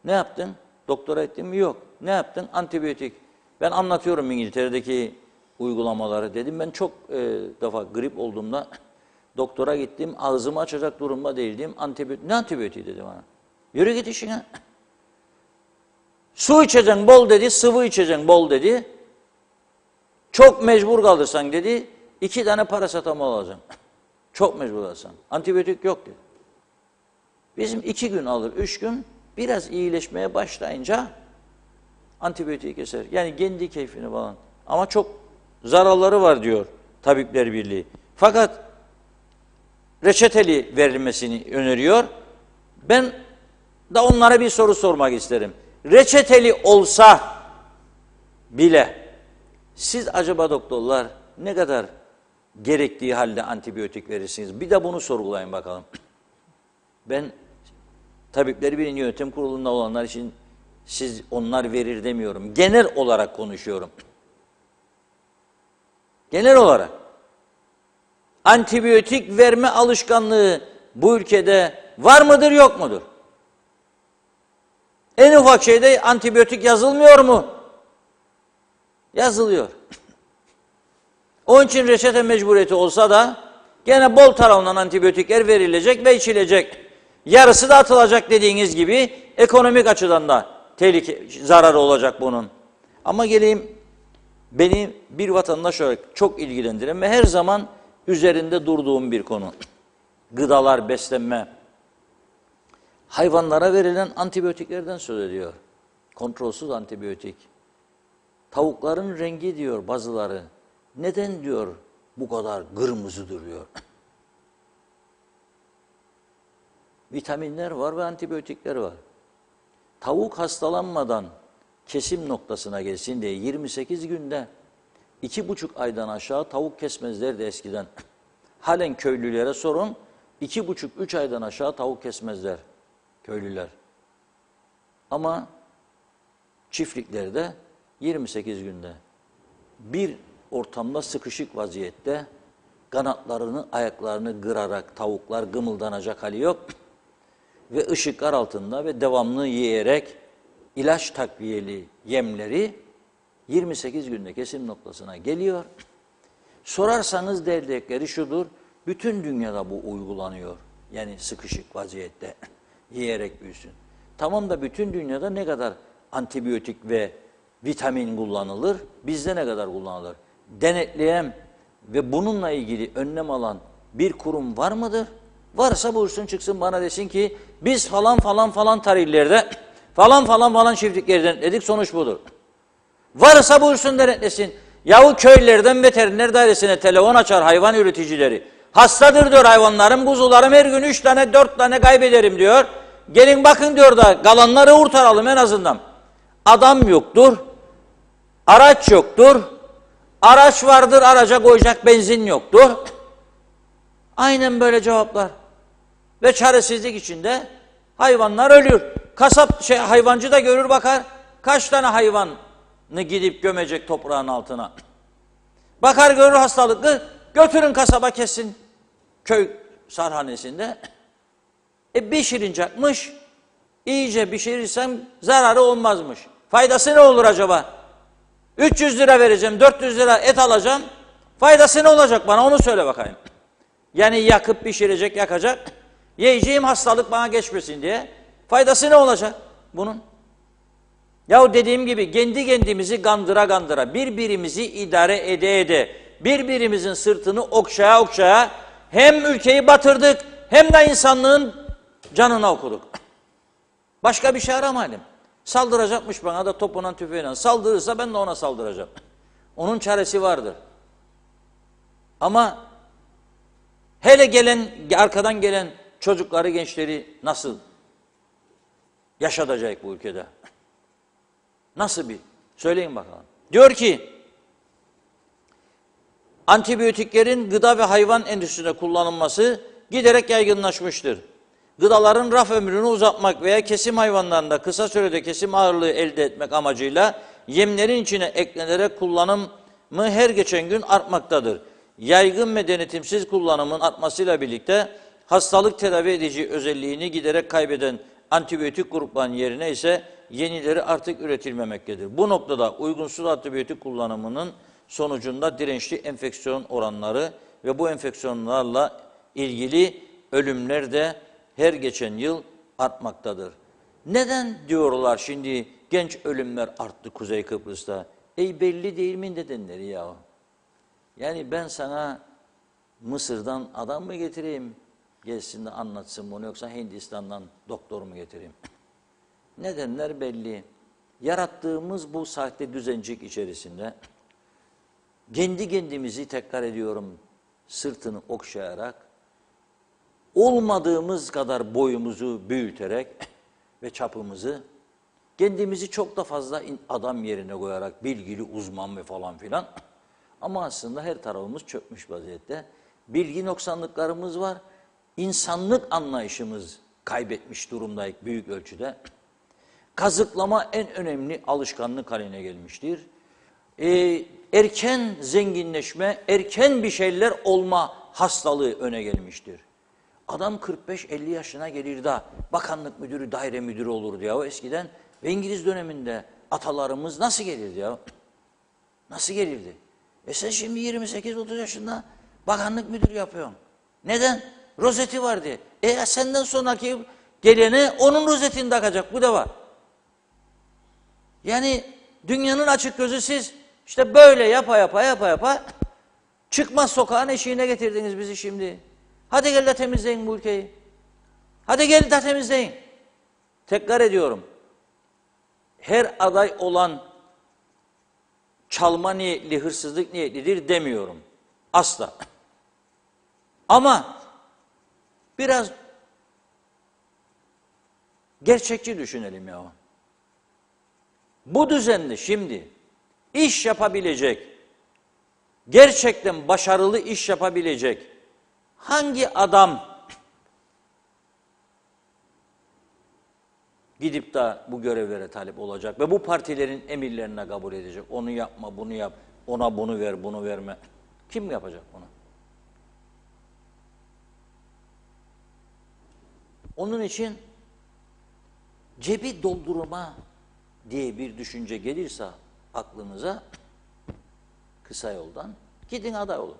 [SPEAKER 2] Ne yaptın? Doktora ettin mi? Yok. Ne yaptın? Antibiyotik. Ben anlatıyorum İngiltere'deki uygulamaları. Dedim ben çok defa grip olduğumda doktora gittim. Ağzımı açacak durumda değildim. Antibiyotik. Ne antibiyotiği dedi bana. Yürü git işine. Su içeceksin bol dedi. Sıvı içeceksin bol dedi. Çok mecbur kalırsan dedi. 2 tane parasetamol alacaksın. Çok mecbur kalırsan. Antibiyotik yok dedi. Bizim 2 gün alır, 3 gün biraz iyileşmeye başlayınca antibiyotiği keser. Yani kendi keyfini falan. Ama çok zararları var diyor Tabipler Birliği. Fakat reçeteli verilmesini öneriyor. Ben de onlara bir soru sormak isterim. Reçeteli olsa bile siz acaba doktorlar ne kadar gerektiği halde antibiyotik verirsiniz? Bir de bunu sorgulayın bakalım. Ben Tabipleri Birliği Yönetim Kurulu'nda olanlar için siz onlar verir demiyorum. Genel olarak konuşuyorum. Genel olarak. Antibiyotik verme alışkanlığı bu ülkede var mıdır yok mudur? En ufak şeyde antibiyotik yazılmıyor mu? Yazılıyor. Onun için reçete mecburiyeti olsa da gene bol tarafından antibiyotikler verilecek ve içilecek. Yarısı da atılacak dediğiniz gibi ekonomik açıdan da zararı olacak bunun. Ama geleyim beni bir vatandaş olarak çok ilgilendiren ve her zaman üzerinde durduğum bir konu. Gıdalar, beslenme. Hayvanlara verilen antibiyotiklerden söz ediyor. Kontrolsüz antibiyotik. Tavukların rengi diyor bazıları. Neden diyor bu kadar kırmızı duruyor? Vitaminler var ve antibiyotikler var. Tavuk hastalanmadan kesim noktasına gelsin diye 28 günde 2,5 aydan aşağı tavuk kesmezlerdi eskiden. Halen köylülere sorun, 2,5-3 aydan aşağı tavuk kesmezler köylüler. Ama çiftliklerde 28 günde bir ortamda sıkışık vaziyette kanatlarını, ayaklarını kırarak tavuklar gımıldanacak hali yok. Ve ışıklar altında ve devamlı yiyerek ilaç takviyeli yemleri 28 günde kesim noktasına geliyor. Sorarsanız derdekleri şudur, bütün dünyada bu uygulanıyor. Yani sıkışık vaziyette yiyerek büyüsün. Tamam da bütün dünyada ne kadar antibiyotik ve vitamin kullanılır, bizde ne kadar kullanılır? Denetleyen ve bununla ilgili önlem alan bir kurum var mıdır? Varsa buyursun çıksın bana desin ki biz falan falan falan tarihlerde falan falan falan çiftlikleri denetledik, sonuç budur. Varsa buyursun denetlesin. Yahu köylülerden veteriner dairesine telefon açar hayvan üreticileri. Hastadır diyor hayvanlarım, kuzularım her gün 3 tane 4 tane kaybederim diyor. Gelin bakın diyor da kalanları kurtaralım en azından. Adam yoktur, araç yoktur, araç vardır araca koyacak benzin yoktur. Aynen böyle cevaplar. Ve çaresizlik içinde hayvanlar ölüyor. Kasap hayvancı da görür bakar kaç tane hayvanı gidip gömecek toprağın altına. Bakar görür hastalıklı, götürün kasaba kessin köy sarhanesinde. Pişirinecekmiş, iyice pişirirsem zararı olmazmış. Faydası ne olur acaba? 300 lira vereceğim, 400 lira et alacağım. Faydası ne olacak bana onu söyle bakayım. Yani yakıp pişirecek, yakacak. Yiyeceğim hastalık bana geçmesin diye. Faydası ne olacak bunun? Yahu dediğim gibi kendi kendimizi gandıra gandıra, birbirimizi idare ede ede, birbirimizin sırtını okşaya okşaya hem ülkeyi batırdık hem de insanlığın canına okuduk. Başka bir şey aramayalım. Saldıracakmış bana da topuna tüfeğine. Saldırırsa ben de ona saldıracağım. Onun çaresi vardır. Ama hele gelen, arkadan gelen çocukları, gençleri nasıl yaşatacak bu ülkede? Nasıl bir? Söyleyin bakalım. Diyor ki, antibiyotiklerin gıda ve hayvan endüstrisinde kullanılması giderek yaygınlaşmıştır. Gıdaların raf ömrünü uzatmak veya kesim hayvanlarında kısa sürede kesim ağırlığı elde etmek amacıyla yemlerin içine eklenerek kullanımı her geçen gün artmaktadır. Yaygın ve denetimsiz kullanımın artmasıyla birlikte hastalık tedavi edici özelliğini giderek kaybeden antibiyotik grupların yerine ise yenileri artık üretilmemektedir. Bu noktada uygunsuz antibiyotik kullanımının sonucunda dirençli enfeksiyon oranları ve bu enfeksiyonlarla ilgili ölümler de her geçen yıl artmaktadır. Neden diyorlar şimdi genç ölümler arttı Kuzey Kıbrıs'ta? Belli değil mi nedenleri ya? Yani ben sana Mısır'dan adam mı getireyim, gelsin de anlatsın bunu, yoksa Hindistan'dan doktor mu getireyim? Nedenler belli. Yarattığımız bu sahte düzencik içerisinde kendi kendimizi, tekrar ediyorum, sırtını okşayarak, olmadığımız kadar boyumuzu büyüterek ve çapımızı, kendimizi çok da fazla adam yerine koyarak, bilgili, uzman ve falan filan, ama aslında her tarafımız çökmüş vaziyette. Bilgi noksanlıklarımız var. İnsanlık anlayışımız kaybetmiş durumdayız büyük ölçüde. Kazıklama en önemli alışkanlık haline gelmiştir. Erken zenginleşme, erken bir şeyler olma hastalığı öne gelmiştir. Adam 45-50 yaşına gelir de bakanlık müdürü, daire müdürü olurdu ya eskiden. Ve İngiliz döneminde atalarımız nasıl gelirdi ya? Nasıl gelirdi? Sen şimdi 28-30 yaşında bakanlık müdürü yapıyorsun. Neden? Rozeti vardı. Senden sonraki gelene onun rozetini takacak. Bu da var. Yani Dünyanın açık gözü siz. İşte böyle yapa çıkmaz sokağın eşiğine getirdiniz bizi şimdi. Hadi gel de temizleyin bu ülkeyi. Hadi gel de temizleyin. Tekrar ediyorum. Her aday olan çalma niyetli, hırsızlık niyetlidir demiyorum. Asla. Ama biraz gerçekçi düşünelim ya. Bu düzenle şimdi iş yapabilecek, gerçekten başarılı iş yapabilecek hangi adam gidip de bu görevlere talip olacak ve bu partilerin emirlerine kabul edecek? Onu yapma, bunu yap, ona bunu ver, bunu verme. Kim yapacak bunu? Onun için cebi doldurma diye bir düşünce gelirse aklınıza kısa yoldan gidin aday olun.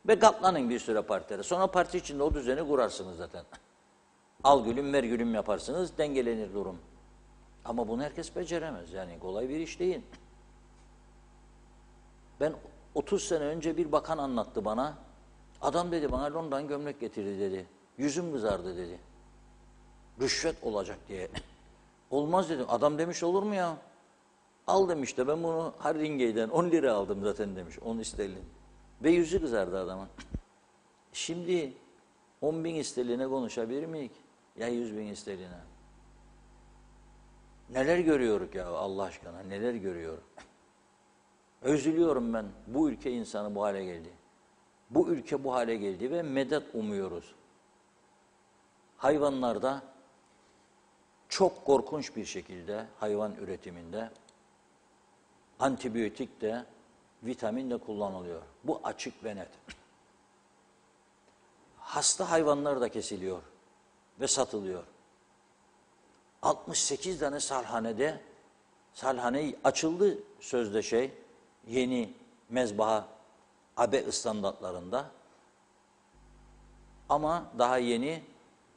[SPEAKER 2] Ve katlanın bir süre partilere. Sonra parti içinde o düzeni kurarsınız zaten. Al gülüm ver gülüm yaparsınız, dengelenir durum. Ama bunu herkes beceremez. Yani kolay bir iş değil. Ben 30 sene önce bir bakan anlattı bana. Adam dedi bana Londra'dan gömlek getirdi dedi. Yüzüm kızardı dedi. Rüşvet olacak diye. Olmaz dedim. Adam demiş olur mu ya? Al demiş de ben bunu Haringey'den 10 lira aldım zaten demiş. 10 sterlin. Ve yüzü kızardı adamın. Şimdi 10.000 sterline konuşabilir miyiz? Ya 100.000 sterline. Neler görüyoruz ya Allah aşkına neler görüyoruz. Üzülüyorum ben. Bu ülke insanı bu hale geldi. Bu ülke bu hale geldi ve medet umuyoruz. Hayvanlarda çok korkunç bir şekilde hayvan üretiminde antibiyotik de vitamin de kullanılıyor. Bu açık ve net. Hasta hayvanlar da kesiliyor ve satılıyor. 68 tane salhane açıldı sözde yeni mezbaha ABE standartlarında. Ama daha yeni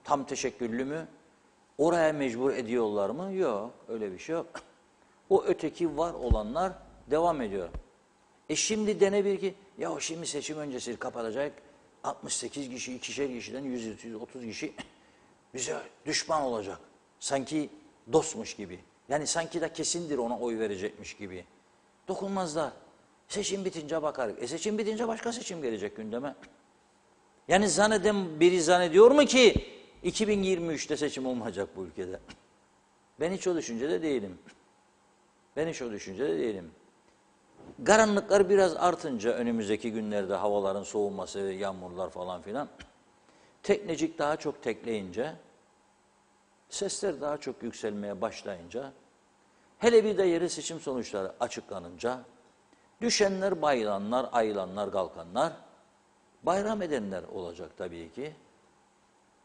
[SPEAKER 2] tam teşekküllü mü? Oraya mecbur ediyorlar mı? Yok, öyle bir şey yok. O öteki var olanlar devam ediyor. Şimdi denebilir ki, ya şimdi seçim öncesi kapatacak 68 kişi, 2'şer kişiden 130 kişi bize düşman olacak. Sanki dostmuş gibi. Yani sanki de kesindir ona oy verecekmiş gibi. Dokunmazlar. Seçim bitince bakarız. Seçim bitince başka seçim gelecek gündeme. Yani biri zannediyor mu ki 2023'te seçim olmayacak bu ülkede? Ben hiç o düşüncede değilim. Karanlıklar biraz artınca önümüzdeki günlerde havaların soğuması, yağmurlar falan filan, teknecik daha çok tekleyince, sesler daha çok yükselmeye başlayınca, hele bir de yerel seçim sonuçları açıklanınca, düşenler, bayılanlar, ayılanlar, kalkanlar, bayram edenler olacak tabii ki.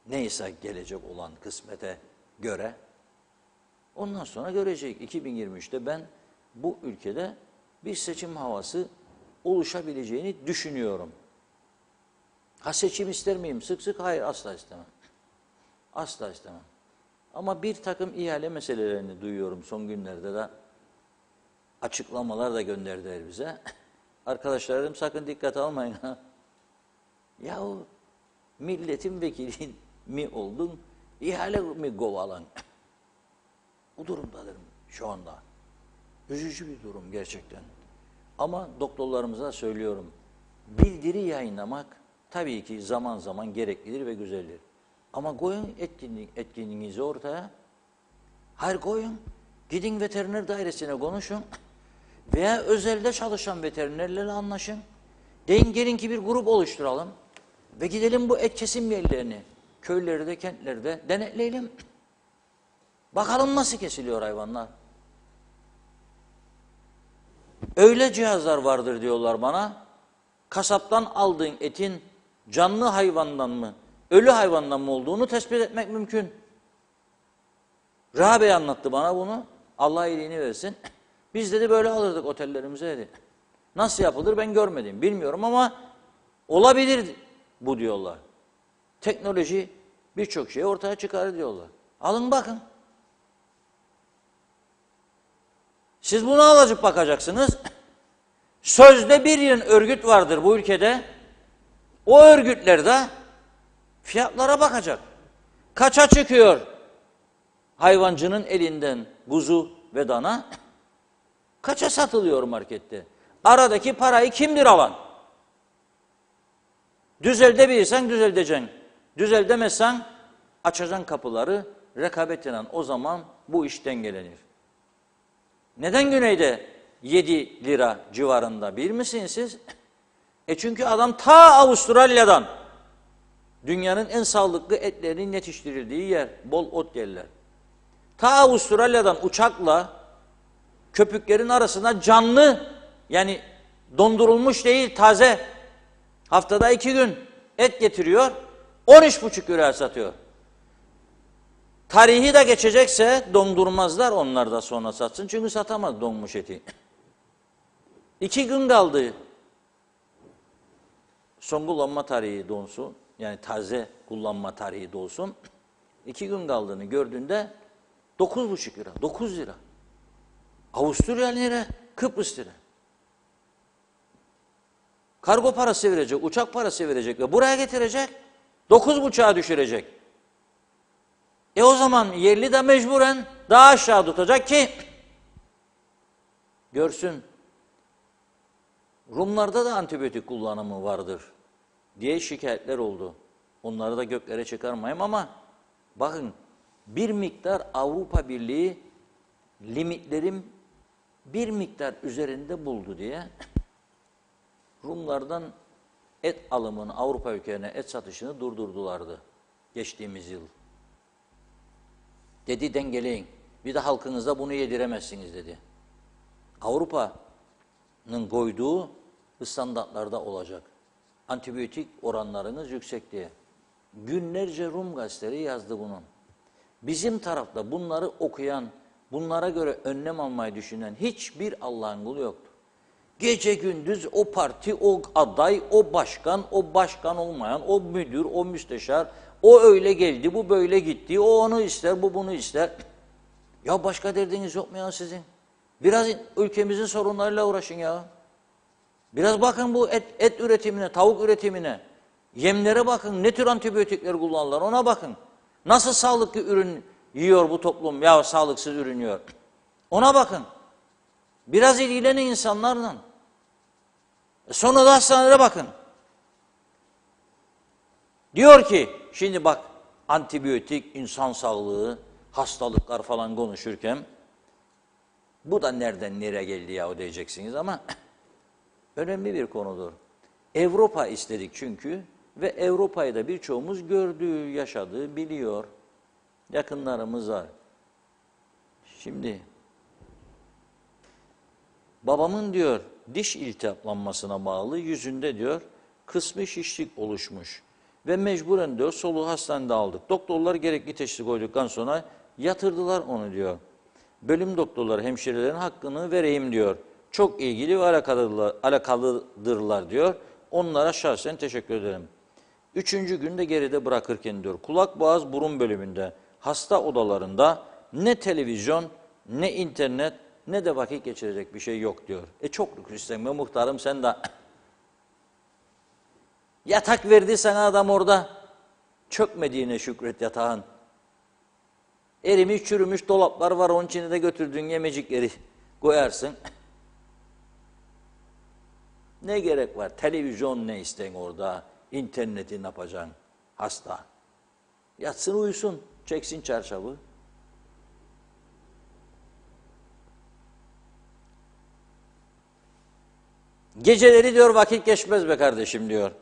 [SPEAKER 2] Neyse gelecek olan kısmete göre. Ondan sonra görecek 2023'te ben bu ülkede bir seçim havası oluşabileceğini düşünüyorum. Ha seçim ister miyim sık sık? Hayır asla istemem. Asla istemem. Ama bir takım ihale meselelerini duyuyorum son günlerde de. Açıklamalar da gönderdiler bize. Arkadaşlar dedim sakın dikkat almayın. Yahu milletin vekili mi oldun, ihale mi kovalan? Bu durumdadır şu anda. Üzücü bir durum gerçekten. Ama doktorlarımıza söylüyorum. Bildiri yayınlamak tabii ki zaman zaman gereklidir ve güzeldir. Ama koyun etkinliğinizi ortaya. Hayır koyun. Gidin veteriner dairesine konuşun. Veya özelde çalışan veterinerlerle anlaşın. Deyin gelin ki bir grup oluşturalım. Ve gidelim bu et kesim yerlerini, köylerde, kentlerde denetleyelim. Bakalım nasıl kesiliyor hayvanlar. Öyle cihazlar vardır diyorlar bana. Kasaptan aldığın etin canlı hayvandan mı, ölü hayvandan mı olduğunu tespit etmek mümkün. Reha Bey anlattı bana bunu. Allah iyiliğini versin. Biz dedi böyle alırdık otellerimize dedi. Nasıl yapılır ben görmedim. Bilmiyorum ama olabilir bu diyorlar. Teknoloji birçok şeyi ortaya çıkarır diyorlar. Alın bakın. Siz bunu alacak bakacaksınız. Sözde bir yığın örgüt vardır bu ülkede. O örgütler de fiyatlara bakacak. Kaça çıkıyor hayvancının elinden kuzu ve dana? Kaça satılıyor markette? Aradaki parayı kimdir alan? Düzeltebilirsen düzelteceksin. Düzeltemezsen açacaksın kapıları, rekabetinden o zaman bu iş dengelenir. Neden güneyde 7 lira civarında bilir misiniz siz? Çünkü adam ta Avustralya'dan dünyanın en sağlıklı etlerinin yetiştirildiği yer, bol ot yerler. Ta Avustralya'dan uçakla köpüklerin arasına canlı, yani dondurulmuş değil, taze, haftada 2 gün et getiriyor, 13,5 liraya satıyor. Tarihi de geçecekse dondurmazlar, onlar da sonra satsın. Çünkü satamaz donmuş eti. 2 gün kaldı son kullanma tarihi donsun. Yani taze kullanma tarihi dolsun. 2 gün kaldığını gördüğünde 9,5 lira, 9 lira. Avusturya lira, Kıbrıs lira. Kargo parası verecek, uçak parası verecek ve buraya getirecek. 9,5'a düşürecek. O zaman yerli de mecburen daha aşağı tutacak ki görsün. Rumlarda da antibiyotik kullanımı vardır diye şikayetler oldu. Onları da göklere çıkarmayayım ama bakın bir miktar Avrupa Birliği limitlerin bir miktar üzerinde buldu diye Rumlardan et alımını, Avrupa ülkelerine et satışını durdurdulardı geçtiğimiz yıl. Dedi dengeleyin. Bir de halkınıza bunu yediremezsiniz dedi. Avrupa'nın koyduğu standartlarda olacak. Antibiyotik oranlarınız yüksek diye. Günlerce Rum gazeteleri yazdı bunun. Bizim tarafta bunları okuyan, bunlara göre önlem almayı düşünen hiçbir Allah'ın kulu yoktu. Gece gündüz o parti, o aday, o başkan olmayan, o müdür, o müsteşar, o öyle geldi, bu böyle gitti, o onu ister, bu bunu ister. Ya başka derdiniz yok mu ya sizin? Biraz ülkemizin sorunlarıyla uğraşın ya. Biraz bakın bu et üretimine, tavuk üretimine, yemlere bakın, ne tür antibiyotikler kullanırlar ona bakın. Nasıl sağlıklı ürün yiyor bu toplum ya sağlıksız ürün yiyor. Ona bakın. Biraz ilgilenin insanlarla. Sonra da hastanelere bakın. Diyor ki, şimdi bak antibiyotik, insan sağlığı, hastalıklar falan konuşurken bu da nereden nereye geldi ya diyeceksiniz ama önemli bir konudur. Avrupa istedik çünkü ve Avrupa'yı da birçoğumuz gördü, yaşadı, biliyor. Yakınlarımız var. Şimdi babamın diyor diş iltihaplanmasına bağlı yüzünde diyor kısmi şişlik oluşmuş. Ve mecburen diyor soluğu hastanede aldık. Doktorlar gerekli teşhisi koyduktan sonra yatırdılar onu diyor. Bölüm doktorları hemşirelerin hakkını vereyim diyor. Çok ilgili ve alakalıdırlar diyor. Onlara şahsen teşekkür ederim. 3. günde geride bırakırken diyor kulak boğaz burun bölümünde hasta odalarında ne televizyon ne internet ne de vakit geçirecek bir şey yok diyor. Çok lüksüsten be muhtarım sen de yatak verdi sana adam orada. Çökmediğine şükret yatağın. Erimiş çürümüş dolaplar var onun içine de götürdüğün yemecikleri koyarsın. Ne gerek var? Televizyon ne isten orada? İnterneti ne yapacaksın? Hasta. Yatsın uyusun. Çeksin çarşafı. Geceleri diyor vakit geçmez be kardeşim diyor.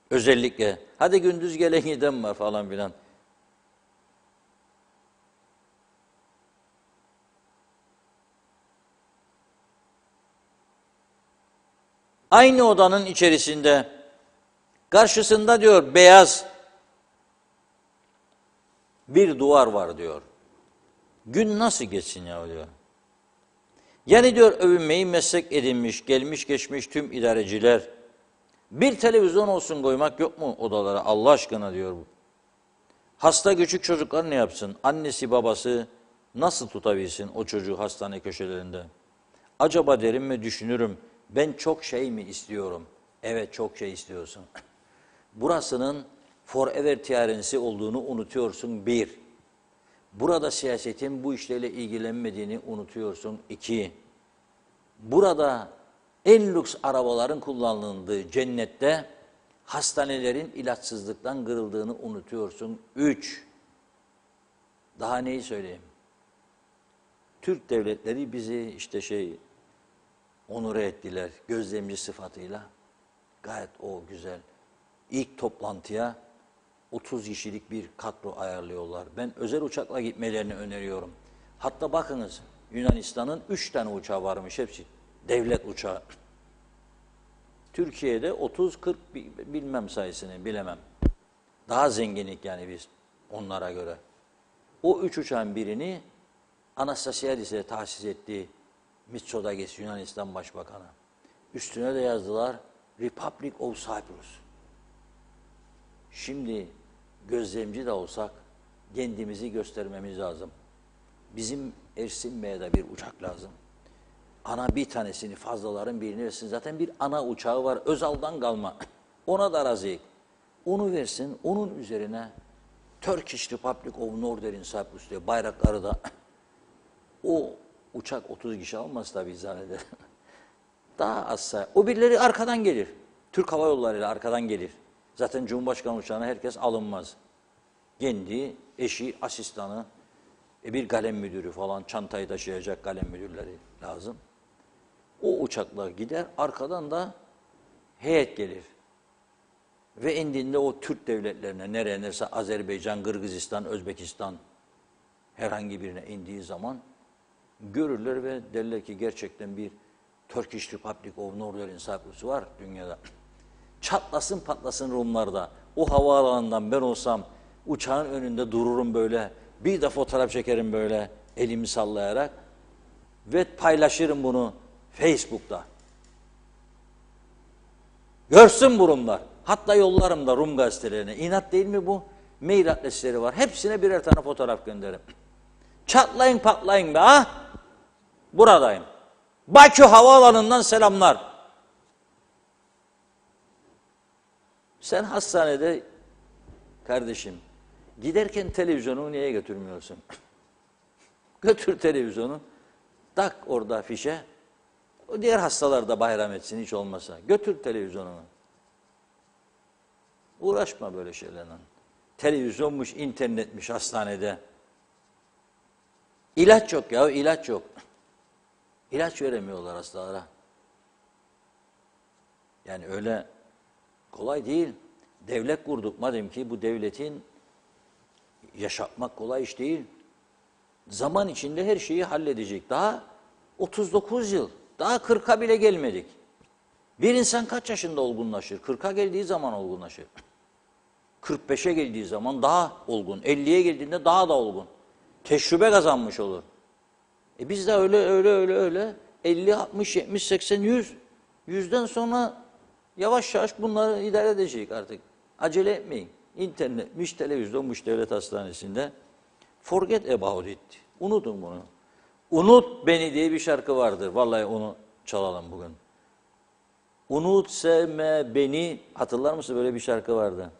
[SPEAKER 2] Özellikle. Hadi gündüz gelen giden var falan filan. Aynı odanın içerisinde karşısında diyor beyaz bir duvar var diyor. Gün nasıl geçsin ya diyor. Yani diyor övünmeyi meslek edinmiş, gelmiş geçmiş tüm idareciler bir televizyon olsun koymak yok mu odalara Allah aşkına diyor bu. Hasta küçük çocuklar ne yapsın? Annesi babası nasıl tutabilsin o çocuğu hastane köşelerinde? Acaba derim ve düşünürüm. Ben çok şey mi istiyorum? Evet, çok şey istiyorsun. Burasının forever tiyarensi olduğunu unutuyorsun, bir. Burada siyasetin bu işlerle ilgilenmediğini unutuyorsun, iki. Burada en lüks arabaların kullanıldığı cennette hastanelerin ilaçsızlıktan kırıldığını unutuyorsun, üç. Daha neyi söyleyeyim? Türk devletleri bizi onure ettiler gözlemci sıfatıyla. Gayet o güzel. İlk toplantıya 30 kişilik bir kadro ayarlıyorlar. Ben özel uçakla gitmelerini öneriyorum. Hatta bakınız Yunanistan'ın 3 tane uçağı varmış hepsi. Devlet uçağı. Türkiye'de 30-40 bilmem sayısını bilemem. Daha zenginlik yani biz onlara göre. O 3 uçağın birini Anastasiadis'e tahsis ettiği Mitsotakis Yunanistan Başbakanı. Üstüne de yazdılar Republic of Cyprus. Şimdi gözlemci de olsak kendimizi göstermemiz lazım. Bizim Ersin Bey'e de bir uçak lazım. Ana bir tanesini, fazlaların birini versin. Zaten bir ana uçağı var, Özal'dan kalma. Ona da razıyım. Onu versin, onun üzerine Turkish Republic of Northern Cyprus diye bayrakları da o uçak 30 kişi almaz tabii zanneder. Daha az sayı. O birileri arkadan gelir. Türk Hava Yolları ile arkadan gelir. Zaten Cumhurbaşkanı uçağına herkes alınmaz. Kendi, eşi, asistanı, bir kalem müdürü falan, çantayı taşıyacak kalem müdürleri lazım. O uçakla gider, arkadan da heyet gelir. Ve indiğinde o Türk devletlerine, nereye Azerbaycan, Kırgızistan, Özbekistan herhangi birine indiği zaman görürler ve derler ki gerçekten bir Turkish Republic of Northern Cyprus var dünyada. Çatlasın patlasın Rumlarda. O havaalanından ben olsam uçağın önünde dururum böyle. Bir de fotoğraf çekerim böyle elimi sallayarak. Ve paylaşırım bunu Facebook'ta. Görsün bu Rumlar. Hatta yollarım da Rum gazetelerine. İnat değil mi bu? Mail adresleri var. Hepsine birer tane fotoğraf gönderirim. Çatlayın patlayın be ha. Buradayım. Bakü Havaalanı'ndan selamlar. Sen hastanede kardeşim giderken televizyonu niye götürmüyorsun? Götür televizyonu. Tak orada fişe. O diğer hastalar da bayram etsin hiç olmasa. Götür televizyonunu. Uğraşma böyle şeylerle. Televizyonmuş, internetmiş hastanede. İlaç yok ya, ilaç yok. İlaç veremiyorlar hastalara. Yani öyle kolay değil. Devlet kurduk madem ki bu devletin yaşatmak kolay iş değil. Zaman içinde her şeyi halledecek. Daha 39 yıl, daha 40'a bile gelmedik. Bir insan kaç yaşında olgunlaşır? 40'a geldiği zaman olgunlaşır. 45'e geldiği zaman daha olgun. 50'ye geldiğinde daha da olgun. Tecrübe kazanmış olur. Biz de öyle 50, 60, 70, 80, 100. 100'den sonra yavaş yavaş bunları idare edecek artık. Acele etmeyin. İnternetmiş, televizyonmuş devlet hastanesinde. Forget about it. Unutun bunu. Unut Beni diye bir şarkı vardır. Vallahi onu çalalım bugün. Unut sevme beni. Hatırlar mısın? Böyle bir şarkı vardı.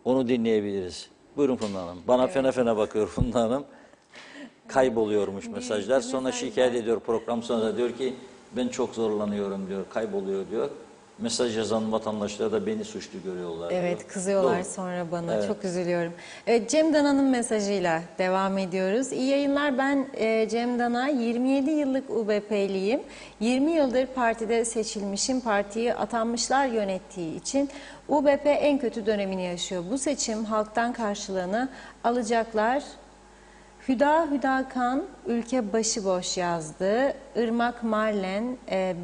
[SPEAKER 2] Onu dinleyebiliriz. Buyurun Funda Hanım. Bana evet. Fena fena bakıyor Funda Hanım. Kayboluyormuş mesajlar. Sonra şikayet ediyor program sonunda. Diyor ki ben çok zorlanıyorum diyor. Kayboluyor diyor. Mesaj yazan vatandaşlar da beni suçlu görüyorlar.
[SPEAKER 1] Evet
[SPEAKER 2] diyor.
[SPEAKER 1] kızıyorlar
[SPEAKER 2] Doğru.
[SPEAKER 1] sonra bana.
[SPEAKER 2] Evet.
[SPEAKER 1] Çok üzülüyorum. Evet, Cem Dana'nın mesajıyla devam ediyoruz. İyi yayınlar. Ben Cem Dana 27 yıllık UBP'liyim. 20 yıldır partide seçilmişim. Partiyi atanmışlar yönettiği için UBP en kötü dönemini yaşıyor. Bu seçim halktan karşılığını alacaklar. Hüda Kan ülke başıboş yazdı. Irmak Marlen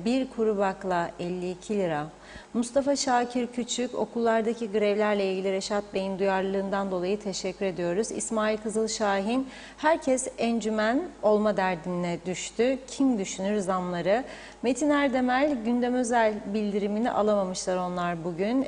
[SPEAKER 1] bir kuru bakla 52 lira. Mustafa Şakir Küçük okullardaki grevlerle ilgili Reşat Bey'in duyarlılığından dolayı teşekkür ediyoruz. İsmail Kızılşahin herkes encümen olma derdine düştü. Kim düşünür zamları? Metin Erdemel gündem özel bildirimini alamamışlar onlar bugün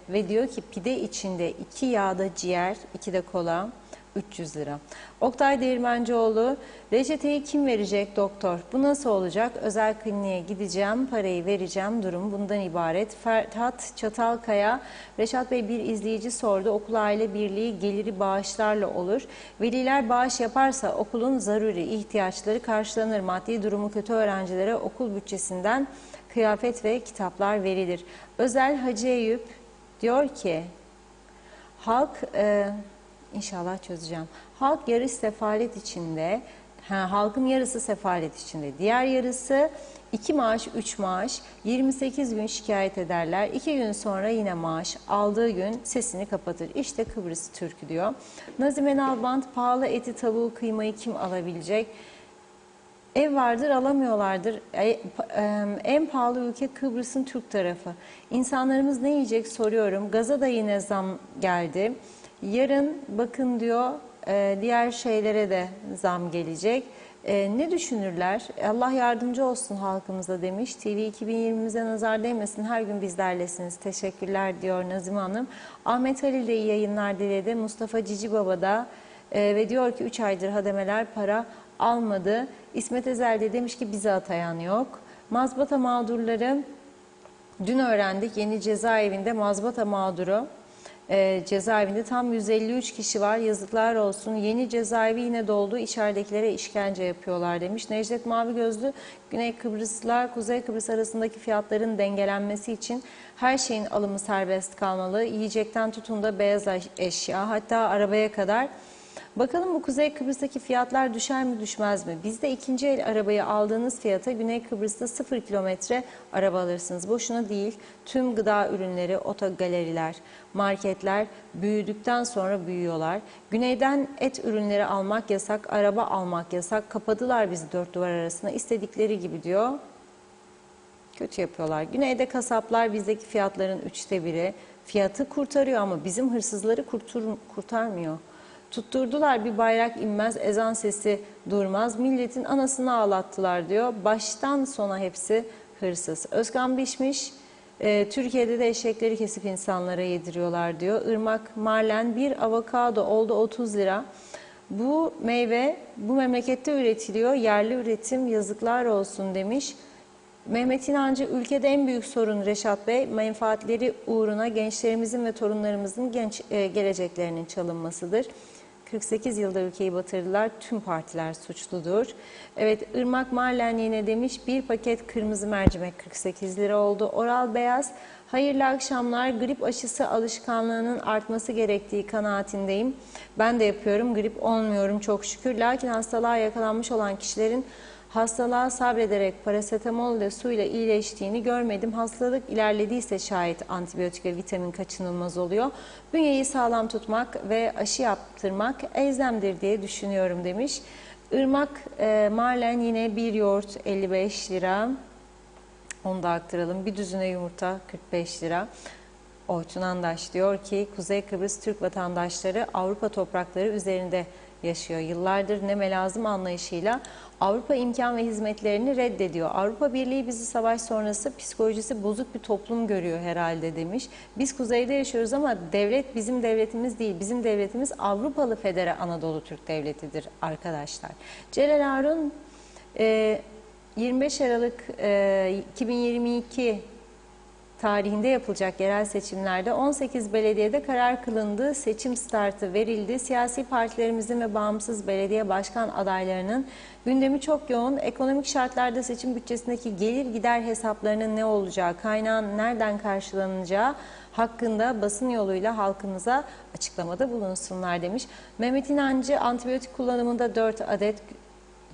[SPEAKER 1] ve diyor ki pide içinde 2 yağda ciğer 2 de kola. 300 lira. Oktay Değirmencioğlu, reçeteyi kim verecek doktor? Bu nasıl olacak? Özel kliniğe gideceğim, parayı vereceğim. Durum bundan ibaret. Ferhat Çatalkaya, Reşat Bey bir izleyici sordu. Okul aile birliği geliri bağışlarla olur. Veliler bağış yaparsa okulun zaruri ihtiyaçları karşılanır. Maddi durumu kötü öğrencilere okul bütçesinden kıyafet ve kitaplar verilir. Özel Hacı Eyüp diyor ki, halk, inşallah çözeceğim. Halk yarı sefalet içinde, halkın yarısı sefalet içinde. Diğer yarısı 2 maaş, 3 maaş, 28 gün şikayet ederler. 2 gün sonra yine maaş, aldığı gün sesini kapatır. İşte Kıbrıs Türk'ü diyor. Nazime Nalbant, pahalı eti, tavuğu, kıymayı kim alabilecek? Ev vardır, alamıyorlardır. En pahalı ülke Kıbrıs'ın Türk tarafı. İnsanlarımız ne yiyecek soruyorum. Gaza da yine zam geldi. Yarın bakın diyor, diğer şeylere de zam gelecek. Ne düşünürler? Allah yardımcı olsun halkımıza demiş. TV 2020'mize nazar değmesin. Her gün bizlerlesiniz. Teşekkürler diyor Nazime Hanım. Ahmet Halil de iyi yayınlar diledi. Mustafa Cici Baba da ve diyor ki 3 aydır hademeler para almadı. İsmet Ezel de demiş ki bize atayan yok. Mazbata mağdurları dün öğrendik. Yeni cezaevinde mazbata mağduru cezaevinde tam 153 kişi var. Yazıklar olsun. Yeni cezaevi yine doldu. İçeridekilere işkence yapıyorlar demiş. Necdet Mavigözlü, Güney Kıbrıslılar Kuzey Kıbrıs arasındaki fiyatların dengelenmesi için her şeyin alımı serbest kalmalı. Yiyecekten tutun da beyaz eşya, hatta arabaya kadar. Bakalım bu Kuzey Kıbrıs'taki fiyatlar düşer mi düşmez mi? Bizde ikinci el arabayı aldığınız fiyata Güney Kıbrıs'ta 0 kilometre araba alırsınız. Boşuna değil, tüm gıda ürünleri, otogaleriler, marketler büyüdükten sonra büyüyorlar. Güneyden et ürünleri almak yasak, araba almak yasak. Kapadılar bizi dört duvar arasına, istedikleri gibi diyor. Kötü yapıyorlar. Güneyde kasaplar bizdeki fiyatların 1/3'ü. Fiyatı kurtarıyor ama bizim hırsızları kurtarmıyor. Tutturdular bir bayrak inmez, ezan sesi durmaz. Milletin anasını ağlattılar diyor. Baştan sona hepsi hırsız. Özkan Bişmiş, Türkiye'de de eşekleri kesip insanlara yediriyorlar diyor. Irmak Marlen, bir avokado oldu 30 lira. Bu meyve bu memlekette üretiliyor. Yerli üretim, yazıklar olsun demiş. Mehmet İnancı, ülkede en büyük sorun Reşat Bey, menfaatleri uğruna gençlerimizin ve torunlarımızın geleceklerinin çalınmasıdır. 48 yılda ülkeyi batırdılar, tüm partiler suçludur. Evet, Irmak Marlen yine demiş, bir paket kırmızı mercimek 48 lira oldu. Oral Beyaz, hayırlı akşamlar, grip aşısı alışkanlığının artması gerektiği kanaatindeyim. Ben de yapıyorum, grip olmuyorum çok şükür. Lakin hastalığa yakalanmış olan kişilerin hastalığa sabrederek parasetamol ile suyla iyileştiğini görmedim. Hastalık ilerlediyse şayet antibiyotik ve vitamin kaçınılmaz oluyor. Bünyeyi sağlam tutmak ve aşı yaptırmak elzemdir diye düşünüyorum demiş. Irmak Marlen yine bir yoğurt 55 lira. Onu da aktaralım. Bir düzine yumurta 45 lira. Orçun Andaş diyor ki Kuzey Kıbrıs Türk vatandaşları Avrupa toprakları üzerinde yaşıyor. Yıllardır neme lazım anlayışıyla Avrupa imkan ve hizmetlerini reddediyor. Avrupa Birliği bizi savaş sonrası psikolojisi bozuk bir toplum görüyor herhalde demiş. Biz kuzeyde yaşıyoruz ama devlet bizim devletimiz değil. Bizim devletimiz Avrupalı Federe Anadolu Türk Devleti'dir arkadaşlar. Celal Harun 25 Aralık 2022 tarihinde yapılacak yerel seçimlerde 18 belediyede karar kılındı, seçim startı verildi. Siyasi partilerimizin ve bağımsız belediye başkan adaylarının gündemi çok yoğun. Ekonomik şartlarda seçim bütçesindeki gelir gider hesaplarının ne olacağı, kaynağın nereden karşılanacağı hakkında basın yoluyla halkımıza açıklamada bulunsunlar demiş. Mehmet İnancı, antibiyotik kullanımında 4 adet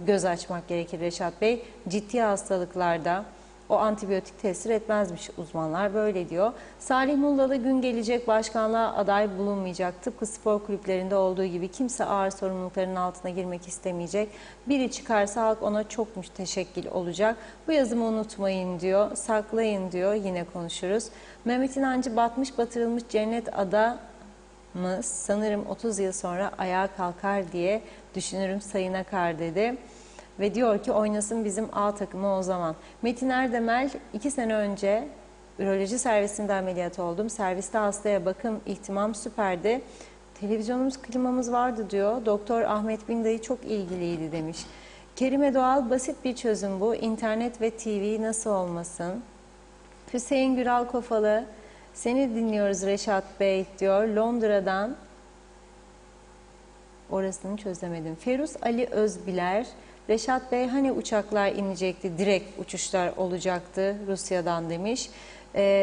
[SPEAKER 1] göz açmak gerekir Reşat Bey. Ciddi hastalıklarda o antibiyotik tesir etmezmiş, uzmanlar böyle diyor. Salih Mullalı, gün gelecek başkanlığa aday bulunmayacak. Tıpkı spor kulüplerinde olduğu gibi kimse ağır sorumlulukların altına girmek istemeyecek. Biri çıkarsa halk ona çok müteşekkil olacak. Bu yazımı unutmayın diyor, saklayın diyor, yine konuşuruz. Mehmet İnancı, batmış batırılmış cennet adamız sanırım 30 yıl sonra ayağa kalkar diye düşünürüm Sayın Akar dedi. Ve diyor ki oynasın bizim A takımı o zaman. Metin Erdemel, 2 sene önce üroloji servisinde ameliyat oldum. Serviste hastaya bakım ihtimam süperdi. Televizyonumuz, klimamız vardı diyor. Doktor Ahmet Bindayı çok ilgiliydi demiş. Kerime Doğal, basit bir çözüm bu. İnternet ve TV nasıl olmasın? Hüseyin Güral Kofalı, seni dinliyoruz Reşat Bey diyor. Londra'dan, orasını çözemedim. Feruz Ali Özbiler, Reşat Bey hani uçaklar inecekti, direkt uçuşlar olacaktı Rusya'dan demiş.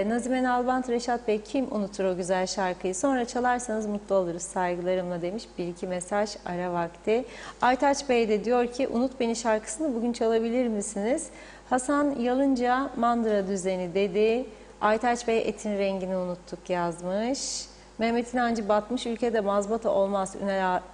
[SPEAKER 1] Nazime Nalbant, Reşat Bey kim unutur o güzel şarkıyı? Sonra çalarsanız mutlu oluruz saygılarımla demiş. Bir iki mesaj ara vakti. Aytaç Bey de diyor ki Unut Beni şarkısını bugün çalabilir misiniz? Hasan Yalınca Mandıra düzeni dedi. Aytaç Bey etin rengini unuttuk yazmış. Mehmet İnancı batmış ülkede mazbata olmaz.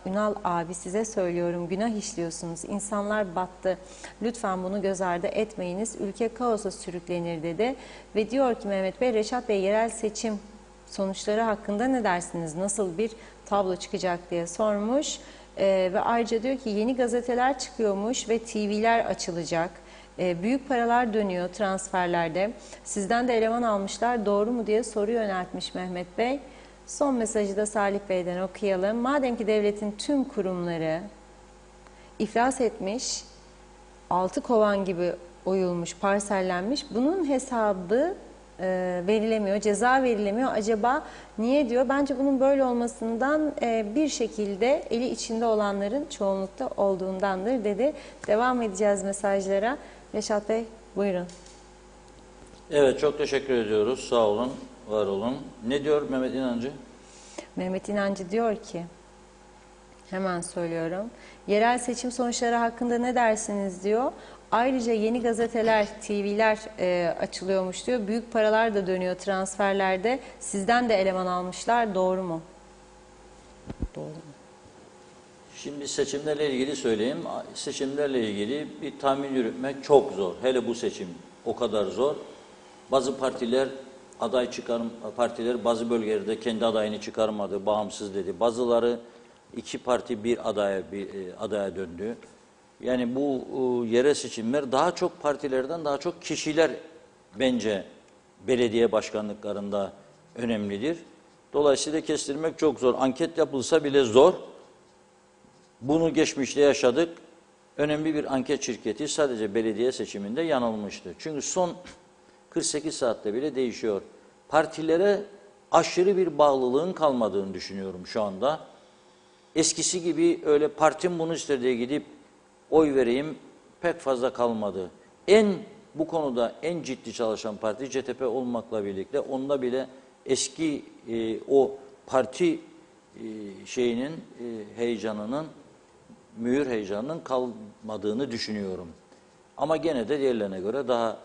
[SPEAKER 1] Ünal abi size söylüyorum günah işliyorsunuz. İnsanlar battı. Lütfen bunu göz ardı etmeyiniz. Ülke kaosa sürüklenir dedi. Ve diyor ki Mehmet Bey, Reşat Bey yerel seçim sonuçları hakkında ne dersiniz? Nasıl bir tablo çıkacak diye sormuş. Ve ayrıca diyor ki yeni gazeteler çıkıyormuş ve TV'ler açılacak. Büyük paralar dönüyor transferlerde. Sizden de eleman almışlar doğru mu diye soru yöneltmiş Mehmet Bey. Son mesajı da Salih Bey'den okuyalım. Madem ki devletin tüm kurumları iflas etmiş, 6 kovan gibi oyulmuş, parsellenmiş, bunun hesabı verilemiyor, ceza verilemiyor. Acaba niye diyor? Bence bunun böyle olmasından bir şekilde eli içinde olanların çoğunlukta olduğundandır dedi. Devam edeceğiz mesajlara. Reşat Bey buyurun.
[SPEAKER 2] Evet, çok teşekkür ediyoruz. Sağ olun, var olun. Ne diyor Mehmet İnancı?
[SPEAKER 1] Mehmet İnancı diyor ki, hemen söylüyorum. Yerel seçim sonuçları hakkında ne dersiniz diyor. Ayrıca yeni gazeteler, TV'ler açılıyormuş diyor. Büyük paralar da dönüyor transferlerde. Sizden de eleman almışlar. Doğru mu? Doğru mu?
[SPEAKER 2] Şimdi seçimlerle ilgili söyleyeyim. Seçimlerle ilgili bir tahmin yürütmek çok zor. Hele bu seçim o kadar zor. Bazı partiler partiler bazı bölgelerde kendi adayını çıkarmadı, bağımsız dedi. Bazıları iki parti bir adaya döndü. Yani bu yerel seçimler daha çok partilerden daha çok kişiler bence belediye başkanlıklarında önemlidir. Dolayısıyla kestirmek çok zor. Anket yapılsa bile zor. Bunu geçmişte yaşadık. Önemli bir anket şirketi sadece belediye seçiminde yanılmıştı. Çünkü son 48 saatte bile değişiyor. Partilere aşırı bir bağlılığın kalmadığını düşünüyorum şu anda. Eskisi gibi öyle partim bunu ister diye gidip oy vereyim pek fazla kalmadı. Bu konuda en ciddi çalışan parti CTP olmakla birlikte onda bile eski o parti heyecanının, mühür heyecanının kalmadığını düşünüyorum. Ama gene de diğerlerine göre daha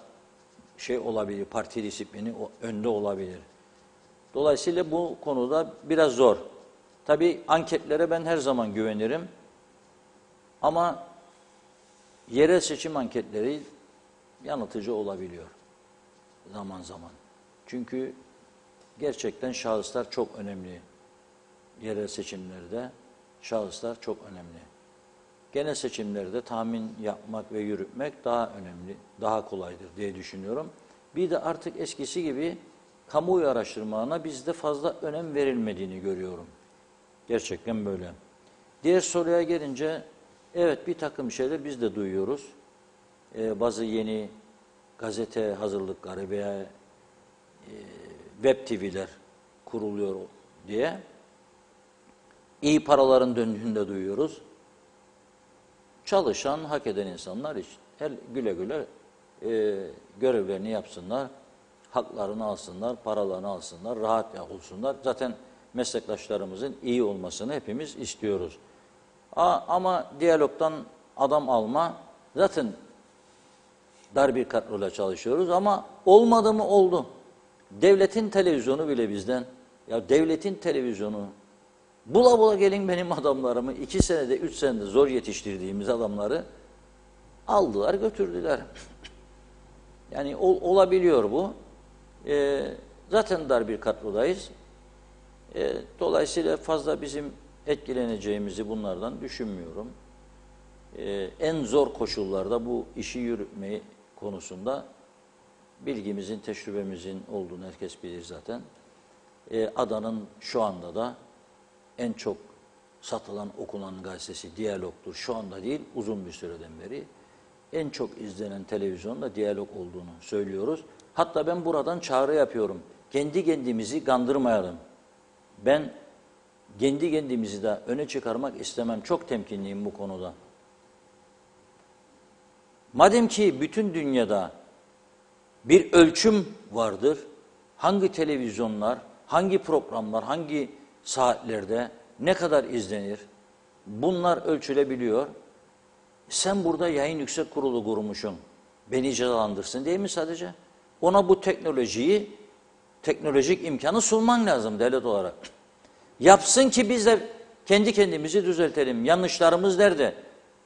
[SPEAKER 2] olabilir, parti disiplini önde olabilir. Dolayısıyla bu konuda biraz zor. Tabii anketlere ben her zaman güvenirim. Ama yerel seçim anketleri yanıltıcı olabiliyor zaman zaman. Çünkü gerçekten şahıslar çok önemli. Yerel seçimlerde şahıslar çok önemli. Genel seçimlerde tahmin yapmak ve yürütmek daha önemli, daha kolaydır diye düşünüyorum. Bir de artık eskisi gibi kamuoyu araştırmalarına bizde fazla önem verilmediğini görüyorum. Gerçekten böyle. Diğer soruya gelince, evet bir takım şeyler biz de duyuyoruz. Bazı yeni gazete hazırlıkları veya web TV'ler kuruluyor diye. İyi paraların döndüğünü de duyuyoruz. Çalışan, hak eden insanlar için güle güle görevlerini yapsınlar, haklarını alsınlar, paralarını alsınlar, rahat olsunlar. Zaten meslektaşlarımızın iyi olmasını hepimiz istiyoruz. Ama diyalogdan adam alma, zaten dar bir kadroyla çalışıyoruz ama olmadı mı oldu. Devletin televizyonu bile bizden, ya devletin televizyonu, bula bula gelin benim adamlarımı, 2 senede 3 senede zor yetiştirdiğimiz adamları aldılar götürdüler. Yani olabiliyor bu. Zaten dar bir kadrodayız. Dolayısıyla fazla bizim etkileneceğimizi bunlardan düşünmüyorum. En zor koşullarda bu işi yürütmeyi konusunda bilgimizin, tecrübemizin olduğunu herkes bilir zaten. Adanın şu anda da en çok satılan, okunan gazetesi Diyalog'dur. Şu anda değil, uzun bir süreden beri. En çok izlenen televizyonda Diyalog olduğunu söylüyoruz. Hatta ben buradan çağrı yapıyorum. Kendi kendimizi kandırmayalım. Ben kendi kendimizi de öne çıkarmak istemem. Çok temkinliyim bu konuda. Madem ki bütün dünyada bir ölçüm vardır, hangi televizyonlar, hangi programlar, hangi saatlerde ne kadar izlenir, bunlar ölçülebiliyor. Sen burada yayın yüksek kurulu kurmuşsun, beni cezalandırsın değil mi sadece? Ona bu teknolojiyi, teknolojik imkanı sunman lazım devlet olarak. Yapsın ki biz de kendi kendimizi düzeltelim. Yanlışlarımız nerede?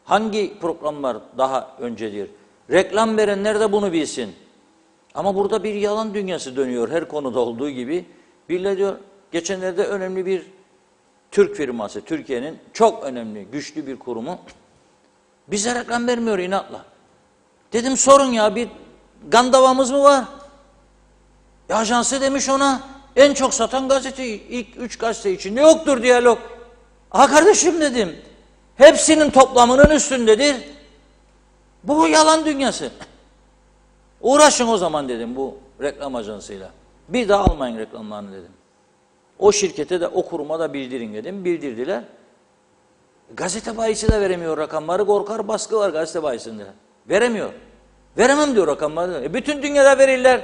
[SPEAKER 2] Hangi programlar daha öncedir? Reklam verenler de bunu bilsin. Ama burada bir yalan dünyası dönüyor her konuda olduğu gibi. Birileri diyor, geçenlerde önemli bir Türk firması, Türkiye'nin çok önemli, güçlü bir kurumu bize reklam vermiyor inatla. Dedim sorun ya, bir gandavamız mı var? Ajansı demiş ona, en çok satan gazete, ilk 3 gazete içinde yoktur Diyalog. Ha kardeşim dedim, hepsinin toplamının üstündedir. Bu yalan dünyası. Uğraşın o zaman dedim bu reklam ajansıyla. Bir daha almayın reklamlarını dedim. O şirkete de, o kuruma da bildirin dedim. Bildirdiler. Gazete bayisi de veremiyor rakamları. Korkar, baskı var gazete bayisinde. Veremiyor. Veremem diyor rakamları. Bütün dünyada verirler.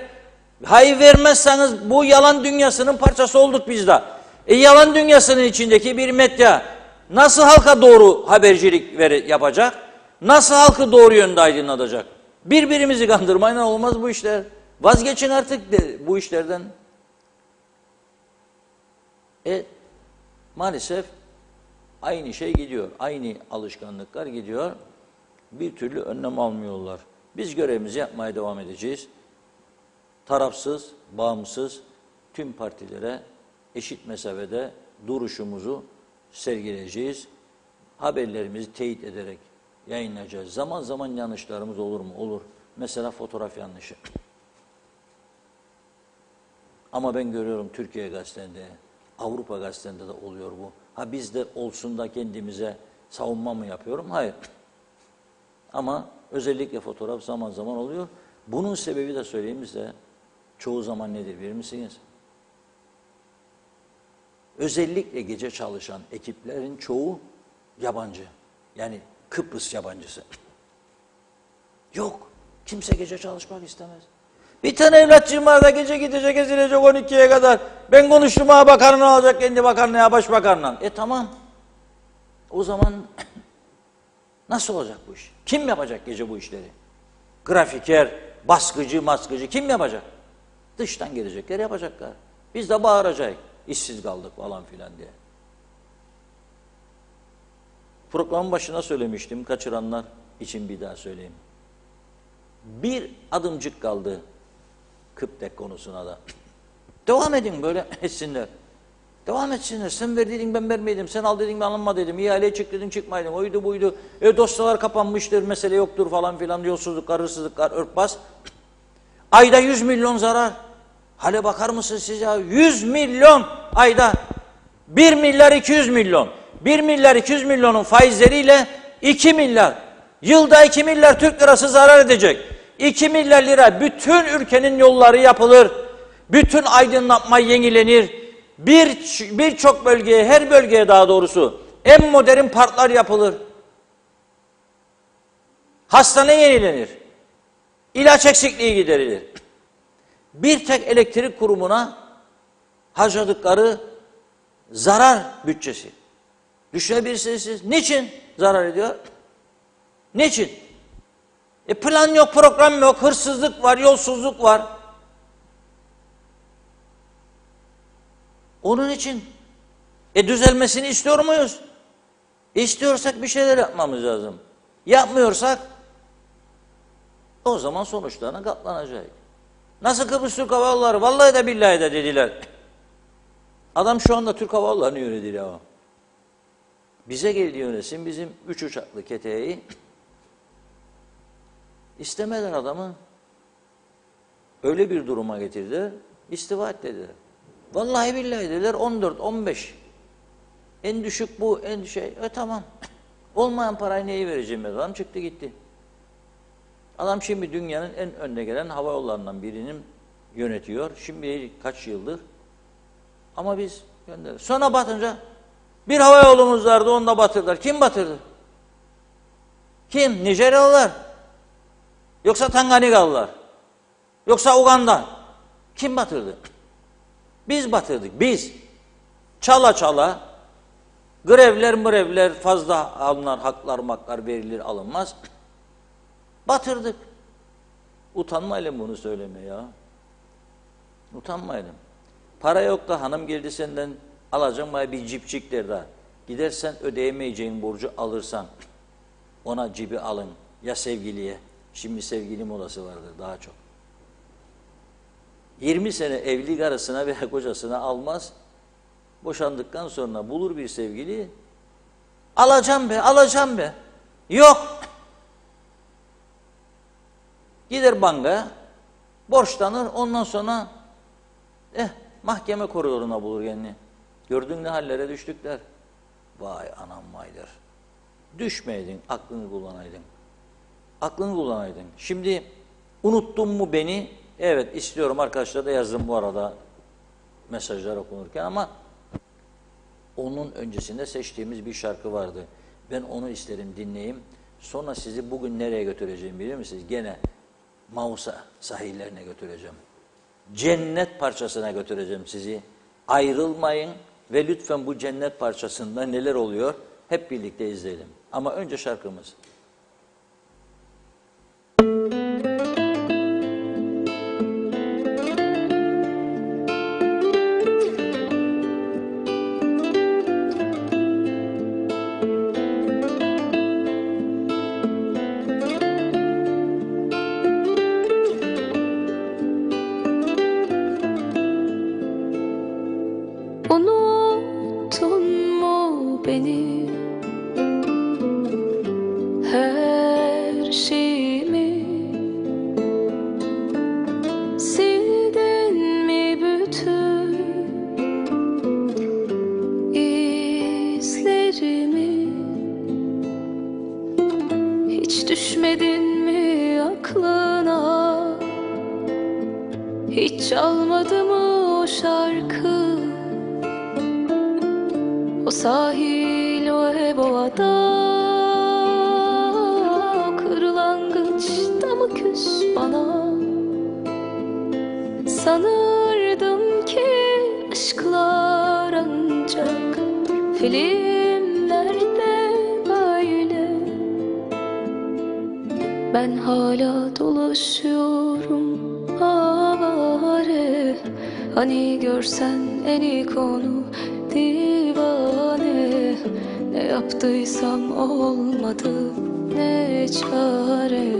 [SPEAKER 2] Hayır vermezseniz bu yalan dünyasının parçası olduk biz de. Yalan dünyasının içindeki bir medya nasıl halka doğru habercilik yapacak? Nasıl halkı doğru yönde aydınlatacak? Birbirimizi kandırmayla olmaz bu işler. Vazgeçin artık bu işlerden. Maalesef aynı şey gidiyor. Aynı alışkanlıklar gidiyor. Bir türlü önlem almıyorlar. Biz görevimizi yapmaya devam edeceğiz. Tarafsız, bağımsız tüm partilere eşit mesafede duruşumuzu sergileyeceğiz. Haberlerimizi teyit ederek yayınlayacağız. Zaman zaman yanlışlarımız olur mu? Olur. Mesela fotoğraf yanlışı. Ama ben görüyorum Türkiye gazetelerinde, Avrupa gazetelerinde de oluyor bu. Ha biz de olsun da kendimize savunma mı yapıyorum? Hayır. Ama özellikle fotoğraf zaman zaman oluyor. Bunun sebebi de söyleyeyim size, çoğu zaman nedir bilir misiniz? Özellikle gece çalışan ekiplerin çoğu yabancı. Yani Kıbrıs yabancısı. Yok. Kimse gece çalışmak istemez. Bir tane evlatçığım var da gece gidecek, ezilecek 12'ye kadar. Ben konuştum ha, bakanını alacak kendi bakanlığa, başbakanla. Tamam. O zaman nasıl olacak bu iş? Kim yapacak gece bu işleri? Grafiker, baskıcı, maskıcı kim yapacak? Dıştan gelecekler yapacaklar. Biz de bağıracağız. İşsiz kaldık falan filan diye. Programın başına söylemiştim, kaçıranlar için bir daha söyleyeyim. Bir adımcık kaldı Kıptek konusuna da. Devam edin böyle etsinler. Devam etsinler. Sen ver dedin ben vermeydim. Sen al dedin ben alınma dedim. İhaleye çık dedin çıkmaydım. Oydu buydu. Dosyalar kapanmıştır. Mesele yoktur falan filan. Yolsuzluklar, hırsızlıklar, örtbas. Ayda 100 milyon zarar. Hale bakar mısınız siz ya? 100 milyon ayda. 1 milyar 200 milyon. 1 milyar 200 milyonun faizleriyle 2 milyar. Yılda 2 milyar Türk lirası zarar edecek. 2 milyar lira bütün ülkenin yolları yapılır. Bütün aydınlatma yenilenir. Birçok bölgeye, her bölgeye daha doğrusu en modern parklar yapılır. Hastane yenilenir. İlaç eksikliği giderilir. Bir tek elektrik kurumuna harcadıkları zarar bütçesi. Düşünebilirsiniz siz. Niçin zarar ediyor? Niçin? Plan yok, program yok, hırsızlık var, yolsuzluk var. Onun için düzelmesini istiyor muyuz? İstiyorsak bir şeyler yapmamız lazım. Yapmıyorsak o zaman sonuçlarına katlanacak. Nasıl Kıbrıs Türk Hava Yolları? Vallahi de billahi de dediler. Adam şu anda Türk Hava Yolları'nı yönetiyor ama. Bize geldi yönetsin bizim 3 uçaklı KT'yi. İstemeden adamı öyle bir duruma getirdiler, istifa et dediler. Vallahi billahi dediler 14-15 En düşük bu, en düşük. Tamam. Olmayan parayı neye vereceğim? Adam çıktı gitti. Adam şimdi dünyanın en önde gelen hava yollarından birinin yönetiyor. Şimdi kaç yıldır. Ama biz gönderiyoruz. Sonra batınca bir hava yolumuz vardı, onu da batırdılar. Kim batırdı? Kim? Nijeryalılar. Yoksa Tanganyikalılar. Yoksa Uganda. Kim batırdı? Biz batırdık. Biz. Çala çala. Grevler fazla alınan haklar maklar verilir alınmaz. Batırdık. Utanmayalım bunu söylemeye ya. Utanmayalım. Para yok da hanım geldi senden alacağım bana bir cipcik der daha. Gidersen ödeyemeyeceğin borcu alırsan ona cibi alın ya sevgiliye. Şimdi sevgili molası vardır daha çok. 20 sene evli karısına veya kocasına almaz. Boşandıktan sonra bulur bir sevgili. Alacağım be, alacağım be. Yok. Gider bankaya, borçlanır, ondan sonra mahkeme koridoruna bulur kendini. Gördün ne hallere düştükler. Vay anam vaydır. Düşmeydin, aklını kullanaydın. Aklını kullanaydın. Şimdi unuttun mu beni? Evet istiyorum, arkadaşlar da yazdım bu arada mesajlar okunurken, ama onun öncesinde seçtiğimiz bir şarkı vardı. Ben onu isterim dinleyeyim. Sonra sizi bugün nereye götüreceğim biliyor musunuz? Gene Mausa sahillerine götüreceğim. Cennet parçasına götüreceğim sizi. Ayrılmayın ve lütfen bu cennet parçasında neler oluyor hep birlikte izleyelim. Ama önce şarkımız.
[SPEAKER 3] Unuttun mu beni, her şeyimi, sildin mi bütün izlerimi, hiç düşmedin mi aklına, hiç çalmadı mı o şarkı? O sahil, o Eboa'da, o kırlangıçta mı küs bana? Sanırdım ki aşklar ancak filmlerde böyle. Ben hala dolaşıyorum avare, hani görsen en iyi konu divane. Ne yaptıysam olmadı, ne çare.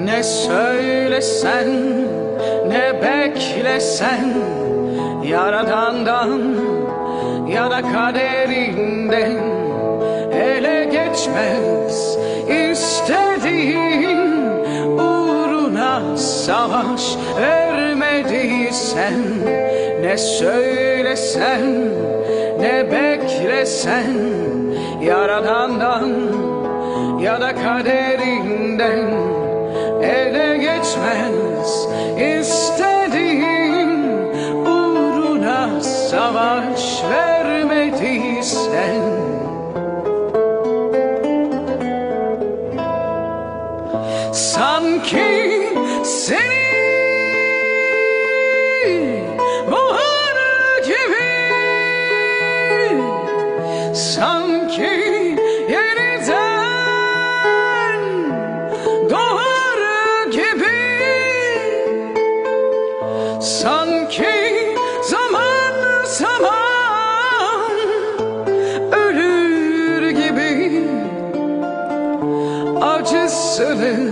[SPEAKER 4] Ne söylesen, ne beklesen, Yaradan'dan ya da kaderinden ele geçmez. İstediğin uğruna savaş vermediysen, ne söylesen, ne beklesen, Yaradan'dan ya da kaderinden ele geçmez. İstediğin uğruna savaş vermediysen, sanki seni buhar gibi, sanki yeniden acısını,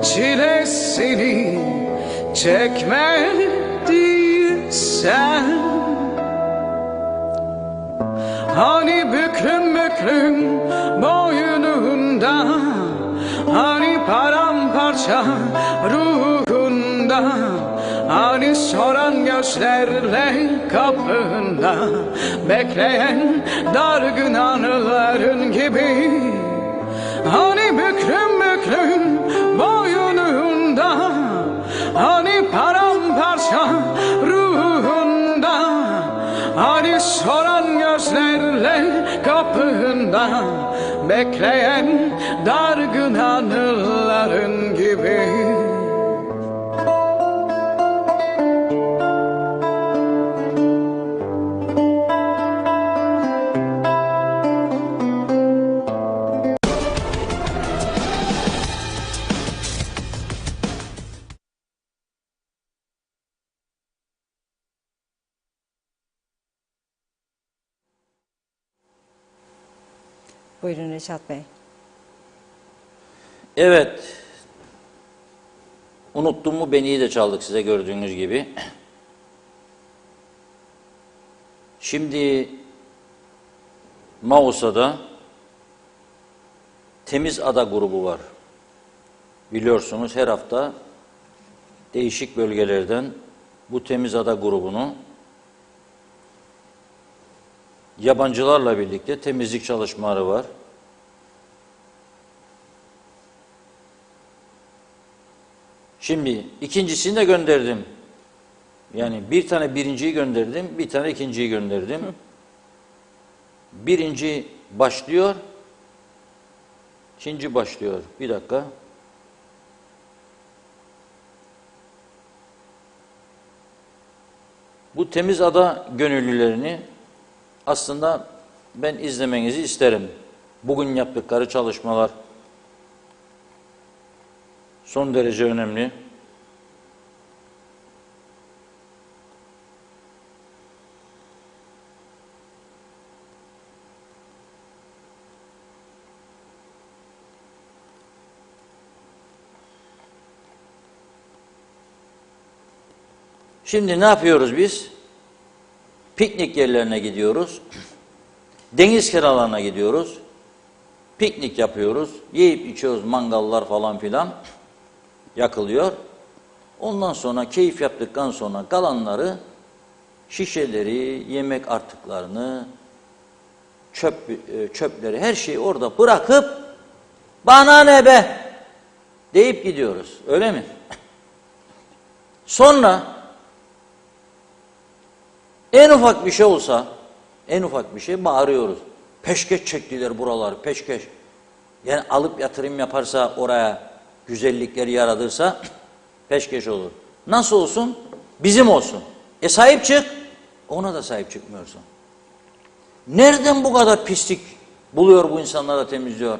[SPEAKER 4] çilesini çekmediysen, hani büklüm büklüm boynunda, hani paramparça ruhunda, hani soran gözlerle kapında bekleyen dargın anıların gibi. Hani büklüm büklüm boynunda, hani paramparça ruhunda, hani soran gözlerle kapında bekleyen dargın anıların gibi.
[SPEAKER 1] Buyurun Reşat Bey.
[SPEAKER 2] Evet. Unuttuğumu Beni'yi de çaldık size gördüğünüz gibi. Şimdi Mausa'da Temiz Ada grubu var. Biliyorsunuz her hafta değişik bölgelerden bu Temiz Ada grubunu yabancılarla birlikte temizlik çalışmaları var. Şimdi ikincisini de gönderdim. Yani bir tane birinciyi gönderdim, bir tane ikinciyi gönderdim. Birinci başlıyor, ikinci başlıyor. Bir dakika. Bu Temiz Ada gönüllülerini aslında ben izlemenizi isterim. Bugün yaptıkları çalışmalar son derece önemli. Şimdi ne yapıyoruz biz? Piknik yerlerine gidiyoruz. Deniz kenarlarına gidiyoruz. Piknik yapıyoruz. Yiyip içiyoruz, mangallar falan filan yakılıyor. Ondan sonra keyif yaptıktan sonra kalanları, şişeleri, yemek artıklarını, çöpleri, her şeyi orada bırakıp bana ne be deyip gidiyoruz. Öyle mi? Sonra en ufak bir şey olsa, en ufak bir şey bağırıyoruz. Peşkeş çektiler buraları, peşkeş. Yani alıp yatırım yaparsa oraya, güzellikleri yaratırsa peşkeş olur. Nasıl olsun? Bizim olsun. Sahip çık. Ona da sahip çıkmıyorsun. Nereden bu kadar pislik buluyor bu insanlar da temizliyor?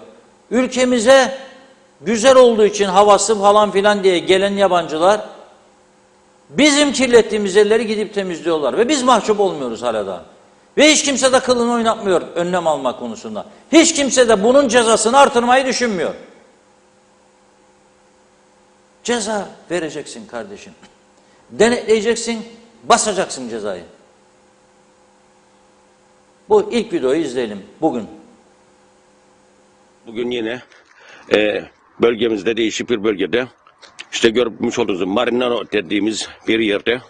[SPEAKER 2] Ülkemize güzel olduğu için havası falan filan diye gelen yabancılar bizim kirlettiğimiz yerleri gidip temizliyorlar. Ve biz mahcup olmuyoruz hala da. Ve hiç kimse de kılını oynatmıyor önlem almak konusunda. Hiç kimse de bunun cezasını artırmayı düşünmüyor. Ceza vereceksin kardeşim. Denetleyeceksin, basacaksın cezayı. Bu ilk videoyu izleyelim bugün.
[SPEAKER 5] Bugün yine bölgemizde, değişik bir bölgede, işte görmüş olduğunuz Marinano dediğimiz bir yerde,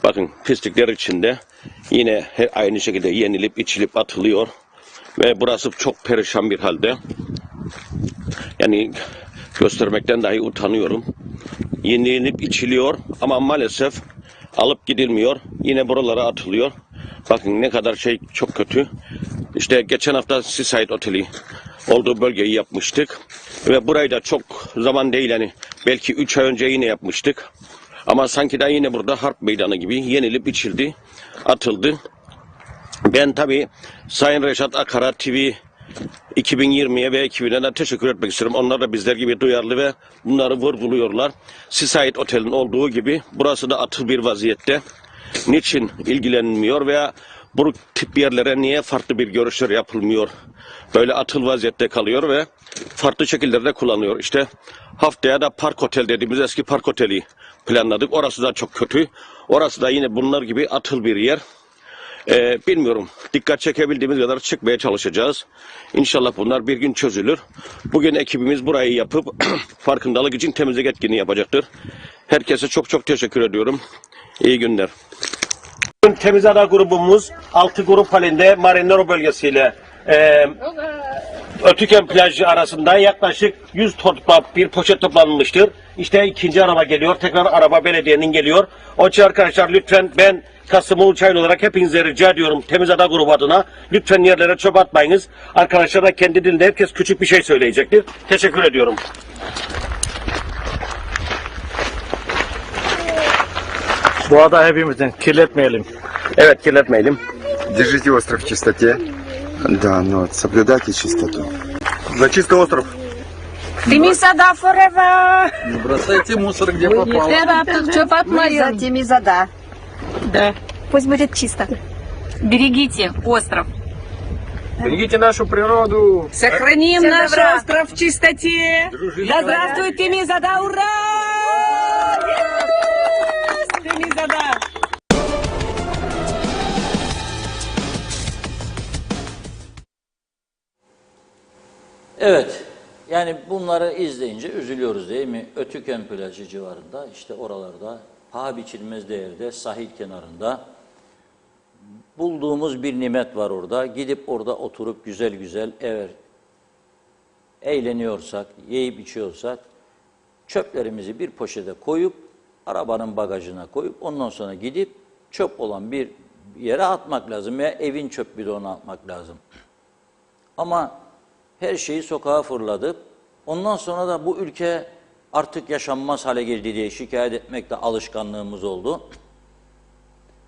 [SPEAKER 5] bakın pislikler içinde yine aynı şekilde yenilip içilip atılıyor ve burası çok perişan bir halde. Yani göstermekten dahi utanıyorum. Yenilip içiliyor ama maalesef alıp gidilmiyor. Yine buralara atılıyor. Bakın ne kadar şey çok kötü. İşte geçen hafta Seaside Oteli olduğu bölgeyi yapmıştık. Ve burayı da çok zaman değil, yani belki 3 ay önce yine yapmıştık. Ama sanki de yine burada harp meydanı gibi yenilip içildi, atıldı. Ben tabii Sayın Reşat Akara TV 2020'ye ve ekibine de teşekkür etmek istiyorum. Onlar da bizler gibi duyarlı ve bunları vurguluyorlar. Seaside Otel'in olduğu gibi burası da atıl bir vaziyette. Niçin ilgilenmiyor veya bu tip yerlere niye farklı bir görüşler yapılmıyor? Böyle atıl vaziyette kalıyor ve farklı şekillerde kullanıyor. İşte haftaya da Park Otel dediğimiz eski Park Oteli planladık. Orası da çok kötü. Orası da yine bunlar gibi atıl bir yer. Bilmiyorum. Dikkat çekebildiğimiz kadar çıkmaya çalışacağız. İnşallah bunlar bir gün çözülür. Bugün ekibimiz burayı yapıp farkındalık için temizlik etkinliği yapacaktır. Herkese çok çok teşekkür ediyorum. İyi günler. Temiz Ada grubumuz 6 grup halinde Marinero bölgesiyle Ötüken plajı arasında yaklaşık 100 ton bir poşet toplanmıştır. İşte ikinci araba geliyor. Tekrar araba belediyenin geliyor. Onun için arkadaşlar lütfen ben Kastamonu Çaylı olarak hepinize rica ediyorum Temiz Ada grubu adına lütfen yerlere çöp atmayınız. Arkadaşlar da kendi dilinde herkes küçük bir şey söyleyecektir. Teşekkür ediyorum.
[SPEAKER 6] Bu ada hepimizin, kirletmeyelim.
[SPEAKER 5] Evet, kirletmeyelim.
[SPEAKER 7] Держите остров в чистоте. Да, но соблюдайте чистоту. За чистый остров.
[SPEAKER 8] Temiz Ada forever.
[SPEAKER 6] Не бросайте мусор, где попало.
[SPEAKER 8] Artık çöp atmayın.
[SPEAKER 9] Temiz Ada.
[SPEAKER 8] Да. Пусть будет чисто. Берегите остров.
[SPEAKER 6] Берегите нашу природу.
[SPEAKER 8] Сохраним наш остров в чистоте. Да здравствует Temiz Ada, ура! Temiz Ada.
[SPEAKER 2] Evet, yani bunları izleyince üzülüyoruz değil mi? Ötüken plajı civarında, işte oralarda paha biçilmez değerde, sahil kenarında bulduğumuz bir nimet var orada. Gidip orada oturup güzel güzel eğer eğleniyorsak, yiyip içiyorsak çöplerimizi bir poşete koyup arabanın bagajına koyup ondan sonra gidip çöp olan bir yere atmak lazım veya evin çöp bidonuna atmak lazım. Ama her şeyi sokağa fırladıp ondan sonra da bu ülke artık yaşanmaz hale geldi diye şikayet etmek de alışkanlığımız oldu.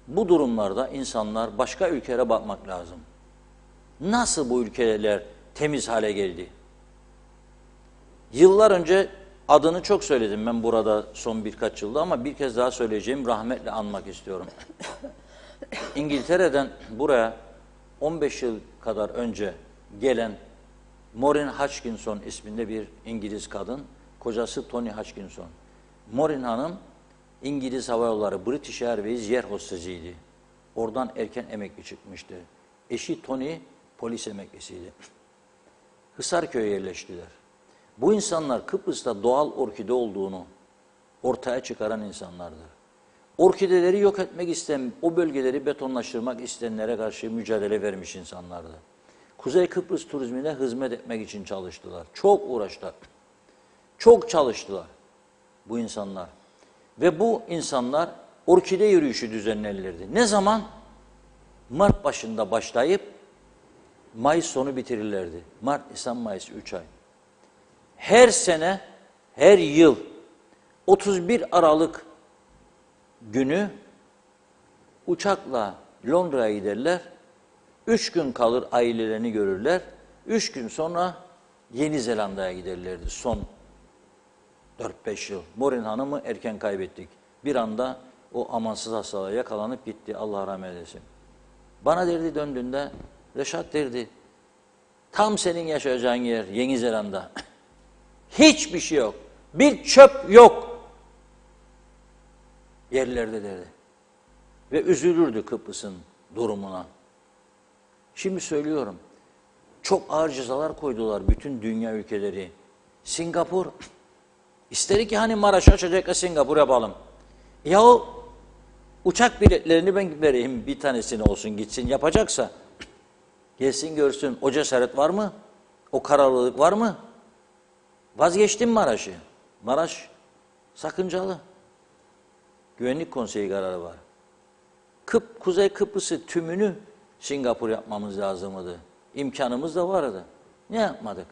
[SPEAKER 2] Bu durumlarda insanlar başka ülkelere bakmak lazım. Nasıl bu ülkeler temiz hale geldi? Yıllar önce adını çok söyledim ben burada son birkaç yılda ama bir kez daha söyleyeceğim, rahmetle anmak istiyorum. İngiltere'den buraya 15 yıl kadar önce gelen Maureen Hutchinson isminde bir İngiliz kadın, kocası Tony Hutchinson. Maureen Hanım İngiliz Hava Yolları British Airways yer hostesiydi. Oradan erken emekli çıkmıştı. Eşi Tony polis emeklisiydi. Hisarköy'e yerleştiler. Bu insanlar Kıbrıs'ta doğal orkide olduğunu ortaya çıkaran insanlardır. Orkideleri yok etmek isteyen, o bölgeleri betonlaştırmak isteyenlere karşı mücadele vermiş insanlardı. Kuzey Kıbrıs turizmine hizmet etmek için çalıştılar. Çok uğraştılar. Çok çalıştılar bu insanlar. Ve bu insanlar orkide yürüyüşü düzenlerlerdi. Ne zaman? Mart başında başlayıp Mayıs sonu bitirirlerdi. Mart, Nisan, Mayıs 3 ay. Her sene, her yıl 31 Aralık günü uçakla Londra'ya giderler. 3 gün kalır ailelerini görürler. 3 gün sonra Yeni Zelanda'ya giderlerdi son 4-5 yıl. Maureen Hanım'ı erken kaybettik. Bir anda o amansız hastalığa yakalanıp gitti. Allah rahmet eylesin. Bana derdi döndüğünde, Reşat derdi, tam senin yaşayacağın yer Yeni Zelanda. Hiçbir şey yok. Bir çöp yok. Yerlerde derdi. Ve üzülürdü Kıbrıs'ın durumuna. Şimdi söylüyorum, çok ağır cezalar koydular bütün dünya ülkeleri. Singapur, ister ki hani Maraş'ı açacakla Singapur yapalım. Yahu uçak biletlerini ben vereyim, bir tanesini olsun gitsin yapacaksa. Gelsin görsün, o cesaret var mı? O kararlılık var mı? Vazgeçtim Maraş'ı. Maraş sakıncalı. Güvenlik Konseyi kararı var. Kuzey Kıbrıs'ı tümünü Singapur yapmamız lazımdı. İmkanımız da vardı. Ne yapmadık?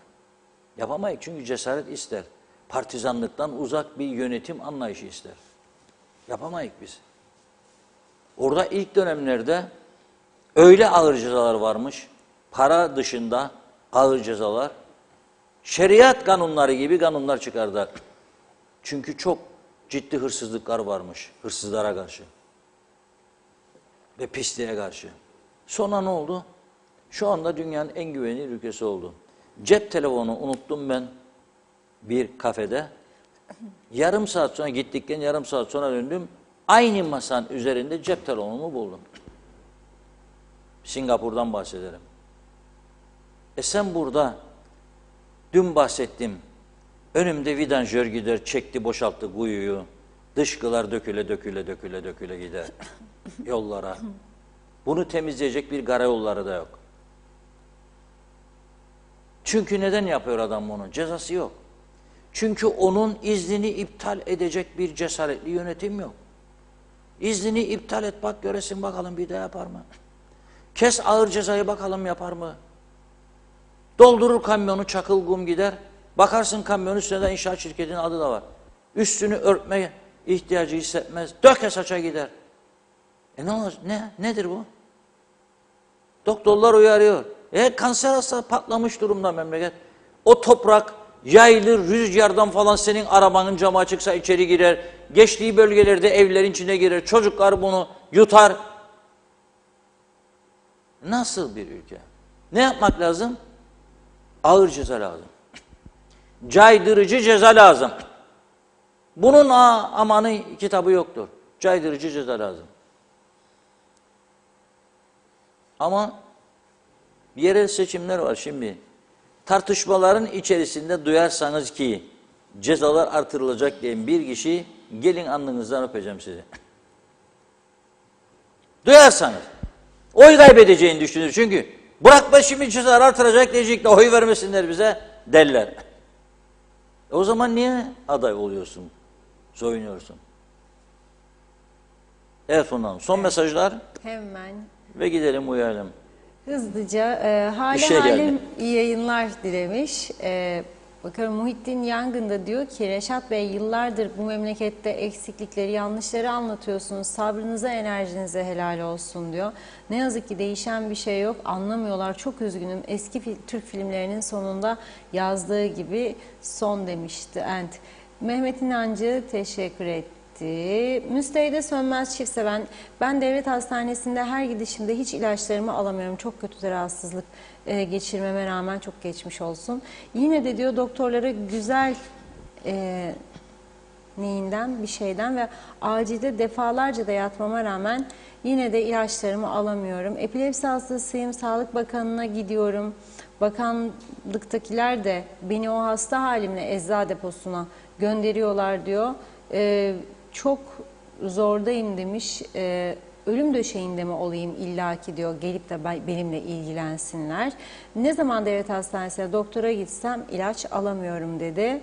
[SPEAKER 2] Yapamayız çünkü cesaret ister. Partizanlıktan uzak bir yönetim anlayışı ister. Yapamayız biz. Orada ilk dönemlerde öyle ağır cezalar varmış. Para dışında ağır cezalar. Şeriat kanunları gibi kanunlar çıkardılar. Çünkü çok ciddi hırsızlıklar varmış. Hırsızlara karşı. Ve pisliğe karşı. Sonra ne oldu? Şu anda dünyanın en güvenilir ülkesi oldu. Cep telefonu unuttum ben bir kafede. Yarım saat sonra gittikten yarım saat sonra döndüm. Aynı masanın üzerinde cep telefonumu buldum. Singapur'dan bahsederim. Sen burada dün bahsettim. Önümde vidanjör gider, çekti boşalttı kuyuyu. Dışkılar döküle gider yollara. Bunu temizleyecek bir karayolları da yok. Çünkü neden yapıyor adam bunu? Cezası yok. Çünkü onun iznini iptal edecek bir cesaretli yönetim yok. İznini iptal et bak göresin bakalım bir de yapar mı? Kes ağır cezayı bakalım yapar mı? Doldurur kamyonu çakıl kum gider. Bakarsın kamyonun üstünde de inşaat şirketinin adı da var. Üstünü örtmeye ihtiyacı hissetmez. Döke saça gider. Ne olur? Nedir bu? Doktorlar uyarıyor. Kanser hastası patlamış durumda memleket. O toprak yayılır, rüzgardan falan senin arabanın camı açıksa içeri girer. Geçtiği bölgelerde evlerin içine girer. Çocuklar bunu yutar. Nasıl bir ülke? Ne yapmak lazım? Ağır ceza lazım. Caydırıcı ceza lazım. Bunun amanı kitabı yoktur. Caydırıcı ceza lazım. Ama yerel seçimler var şimdi. Tartışmaların içerisinde duyarsanız ki cezalar artırılacak diyen bir kişi gelin alnınızdan öpeceğim sizi. Duyarsanız oy kaybedeceğini düşünür çünkü bırakma şimdi cezalar artıracak diyecek de oy vermesinler bize derler. O zaman niye aday oluyorsun? Soyunuyorsun. Evet ondan son mesajlar
[SPEAKER 1] Hemen
[SPEAKER 2] ve gidelim uyuyalım.
[SPEAKER 1] hızlıca hale
[SPEAKER 2] şey
[SPEAKER 1] halim iyi yayınlar dilemiş. Bakalım Muhittin Yangın da diyor ki Reşat Bey yıllardır bu memlekette eksiklikleri, yanlışları anlatıyorsunuz. Sabrınıza, enerjinize helal olsun diyor. Ne yazık ki değişen bir şey yok. Anlamıyorlar. Çok üzgünüm. Eski Türk filmlerinin sonunda yazdığı gibi son demişti. Mehmet İnancı teşekkür etti. Müsteyde Sönmez Çiftseven, ben devlet hastanesinde her gidişimde hiç ilaçlarımı alamıyorum. Çok kötü de rahatsızlık geçirmeme rağmen çok geçmiş olsun. Yine de diyor doktorlara güzel neyinden bir şeyden ve acilde defalarca da yatmama rağmen yine de ilaçlarımı alamıyorum. Epilepsi hastasıyım, Sağlık Bakanı'na gidiyorum. Bakanlıktakiler de beni o hasta halimle eczacı deposuna gönderiyorlar diyor. Çok zordayım demiş. Ölüm döşeğinde mi olayım illaki diyor. Gelip de benimle ilgilensinler. Ne zaman devlet hastanesine doktora gitsem ilaç alamıyorum dedi.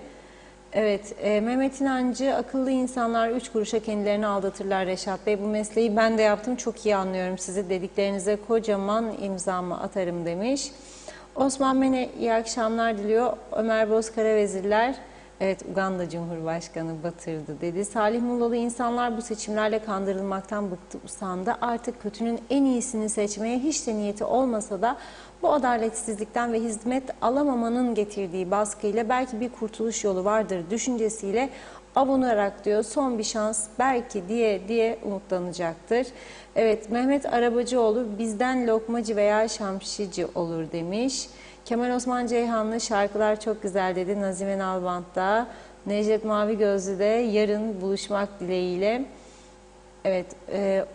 [SPEAKER 1] Evet, Mehmet İnancı, akıllı insanlar 3 kuruşa kendilerini aldatırlar Reşat Bey. Bu mesleği ben de yaptım, çok iyi anlıyorum sizi. Dediklerinize kocaman imzamı atarım demiş. Osman Mene iyi akşamlar diliyor. Ömer Bozkara Vezirler, evet Uganda Cumhurbaşkanı batırdı dedi. Salih Mullalı, insanlar bu seçimlerle kandırılmaktan bıktı, usandı. Artık kötünün en iyisini seçmeye hiç de niyeti olmasa da bu adaletsizlikten ve hizmet alamamanın getirdiği baskıyla belki bir kurtuluş yolu vardır düşüncesiyle avunarak diyor son bir şans belki diye umutlanacaktır. Evet, Mehmet Arabacıoğlu bizden lokmacı veya şamşici olur demiş. Kemal Osman Ceyhanlı, şarkılar çok güzel dedi Nazime Nalbant'ta. Necdet Mavi Gözlü de yarın buluşmak dileğiyle. Evet,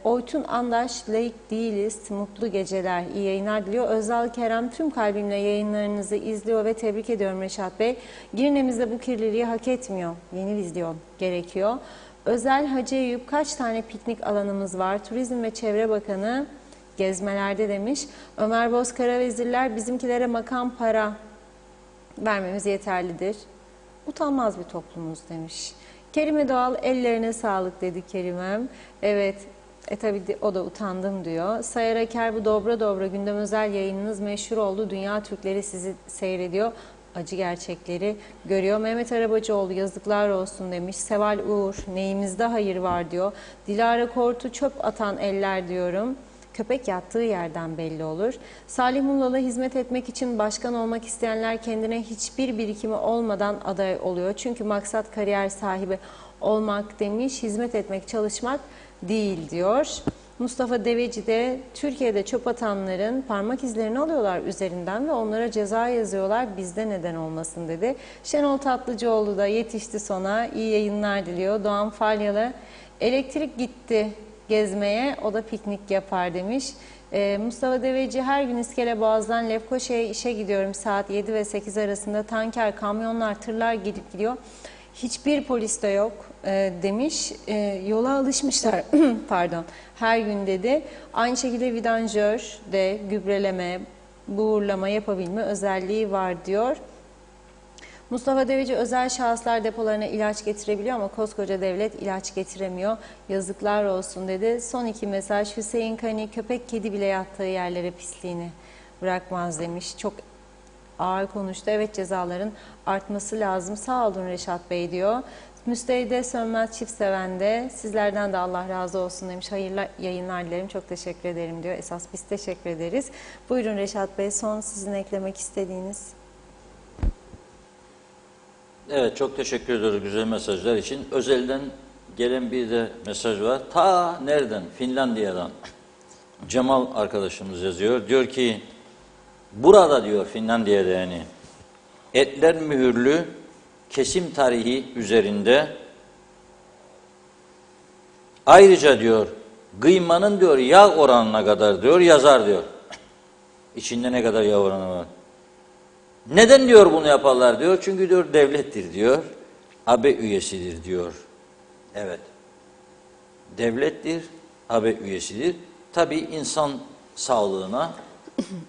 [SPEAKER 1] Oytun Andaş, layık değiliz, mutlu geceler, iyi yayınlar diliyor. Özal Kerem, tüm kalbimle yayınlarınızı izliyor ve tebrik ediyorum Reşat Bey. Girnemizde bu kirliliği hak etmiyor, yeni vizyon gerekiyor. Özel Hacı Eyüp, kaç tane piknik alanımız var? Turizm ve Çevre Bakanı gezmelerde demiş. Ömer Bozkara Vezirler, bizimkilere makam para vermemiz yeterlidir. Utanmaz bir toplumuz demiş. Kerime Doğal, ellerine sağlık dedi Kerimem. Evet, tabii o da utandım diyor. Sayar Aker, bu dobra dobra gündem özel yayınınız meşhur oldu. Dünya Türkleri sizi seyrediyor. Acı gerçekleri görüyor. Mehmet Arabacıoğlu, yazıklar olsun demiş. Seval Uğur, neyimizde hayır var diyor. Dilara Kortu, çöp atan eller diyorum. Köpek yattığı yerden belli olur. Salih Mullalı, hizmet etmek için başkan olmak isteyenler kendine hiçbir birikimi olmadan aday oluyor. Çünkü maksat kariyer sahibi olmak demiş, hizmet etmek, çalışmak değil diyor. Mustafa Deveci de Türkiye'de çöp atanların parmak izlerini alıyorlar üzerinden ve onlara ceza yazıyorlar. Bizde neden olmasın dedi. Şenol Tatlıcıoğlu da yetişti sona. İyi yayınlar diliyor. Doğan Falyalı elektrik gitti gezmeye, o da piknik yapar demiş. Mustafa Deveci her gün İskeleboğaz'dan Lefkoşa'ya işe gidiyorum. Saat 7 ve 8 arasında tanker, kamyonlar, tırlar gidip gidiyor. Hiçbir polis de yok demiş. Yola alışmışlar pardon her gün dedi. Aynı şekilde vidanjör de gübreleme, buğurlama yapabilme özelliği var diyor. Mustafa Deveci özel şahıslar depolarına ilaç getirebiliyor ama koskoca devlet ilaç getiremiyor. Yazıklar olsun dedi. Son 2 mesaj. Hüseyin Kani köpek kedi bile yattığı yerlere pisliğini bırakmaz demiş. Çok ağır konuştu. Evet, cezaların artması lazım. Sağ olun Reşat Bey diyor. Müsteyde Sönmez Çift Seven de sizlerden de Allah razı olsun demiş. Hayırlı yayınlar dilerim. Çok teşekkür ederim diyor. Esas biz teşekkür ederiz. Buyurun Reşat Bey, son sizin eklemek istediğiniz.
[SPEAKER 2] Evet, çok teşekkür ediyoruz güzel mesajlar için. Özelden gelen bir de mesaj var. Ta nereden? Finlandiya'dan. Cemal arkadaşımız yazıyor. Diyor ki burada diyor Finlandiya'da yani etler mühürlü, kesim tarihi üzerinde, ayrıca diyor kıymanın diyor yağ oranına kadar diyor yazar diyor. İçinde ne kadar yağ oranı var. Neden diyor bunu yaparlar diyor. Çünkü diyor devlettir diyor. AB üyesidir diyor. Evet. Devlettir, AB üyesidir. Tabii insan sağlığına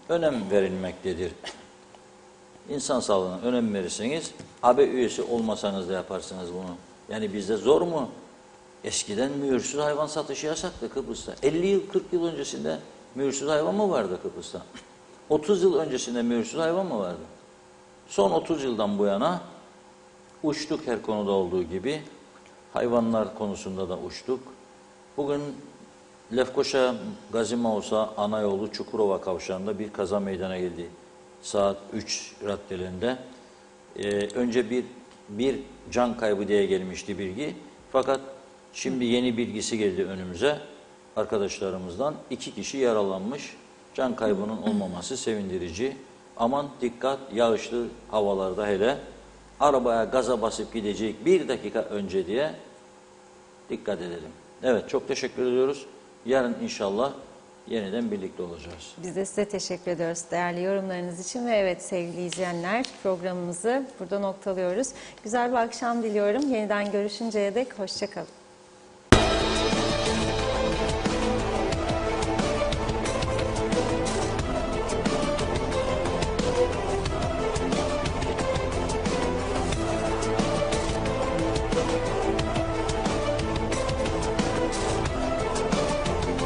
[SPEAKER 2] önem verilmektedir. İnsan sağlığına önem verirseniz AB üyesi olmasanız da yaparsınız bunu. Yani bizde zor mu? Eskiden mühürsüz hayvan satışı yasaktı Kıbrıs'ta. 50 yıl, 40 yıl öncesinde mühürsüz hayvan mı vardı Kıbrıs'ta? 30 yıl öncesinde mühürsüz hayvan mı vardı? Son 30 yıldan bu yana uçtuk her konuda olduğu gibi. Hayvanlar konusunda da uçtuk. Bugün Lefkoşa Gazi Mausa ana yolu Çukurova kavşağında bir kaza meydana geldi. Saat 3 raddelerinde. Önce bir can kaybı diye gelmişti bilgi. Fakat şimdi yeni bilgisi geldi önümüze arkadaşlarımızdan. 2 kişi yaralanmış. Can kaybının olmaması sevindirici. Aman dikkat, yağışlı havalarda hele arabaya gaza basıp gidecek 1 dakika önce diye dikkat edelim. Evet, çok teşekkür ediyoruz. Yarın inşallah yeniden birlikte olacağız.
[SPEAKER 1] Biz de size teşekkür ediyoruz değerli yorumlarınız için ve evet sevgili izleyenler, programımızı burada noktalıyoruz. Güzel bir akşam diliyorum. Yeniden görüşünceye dek hoşça kalın.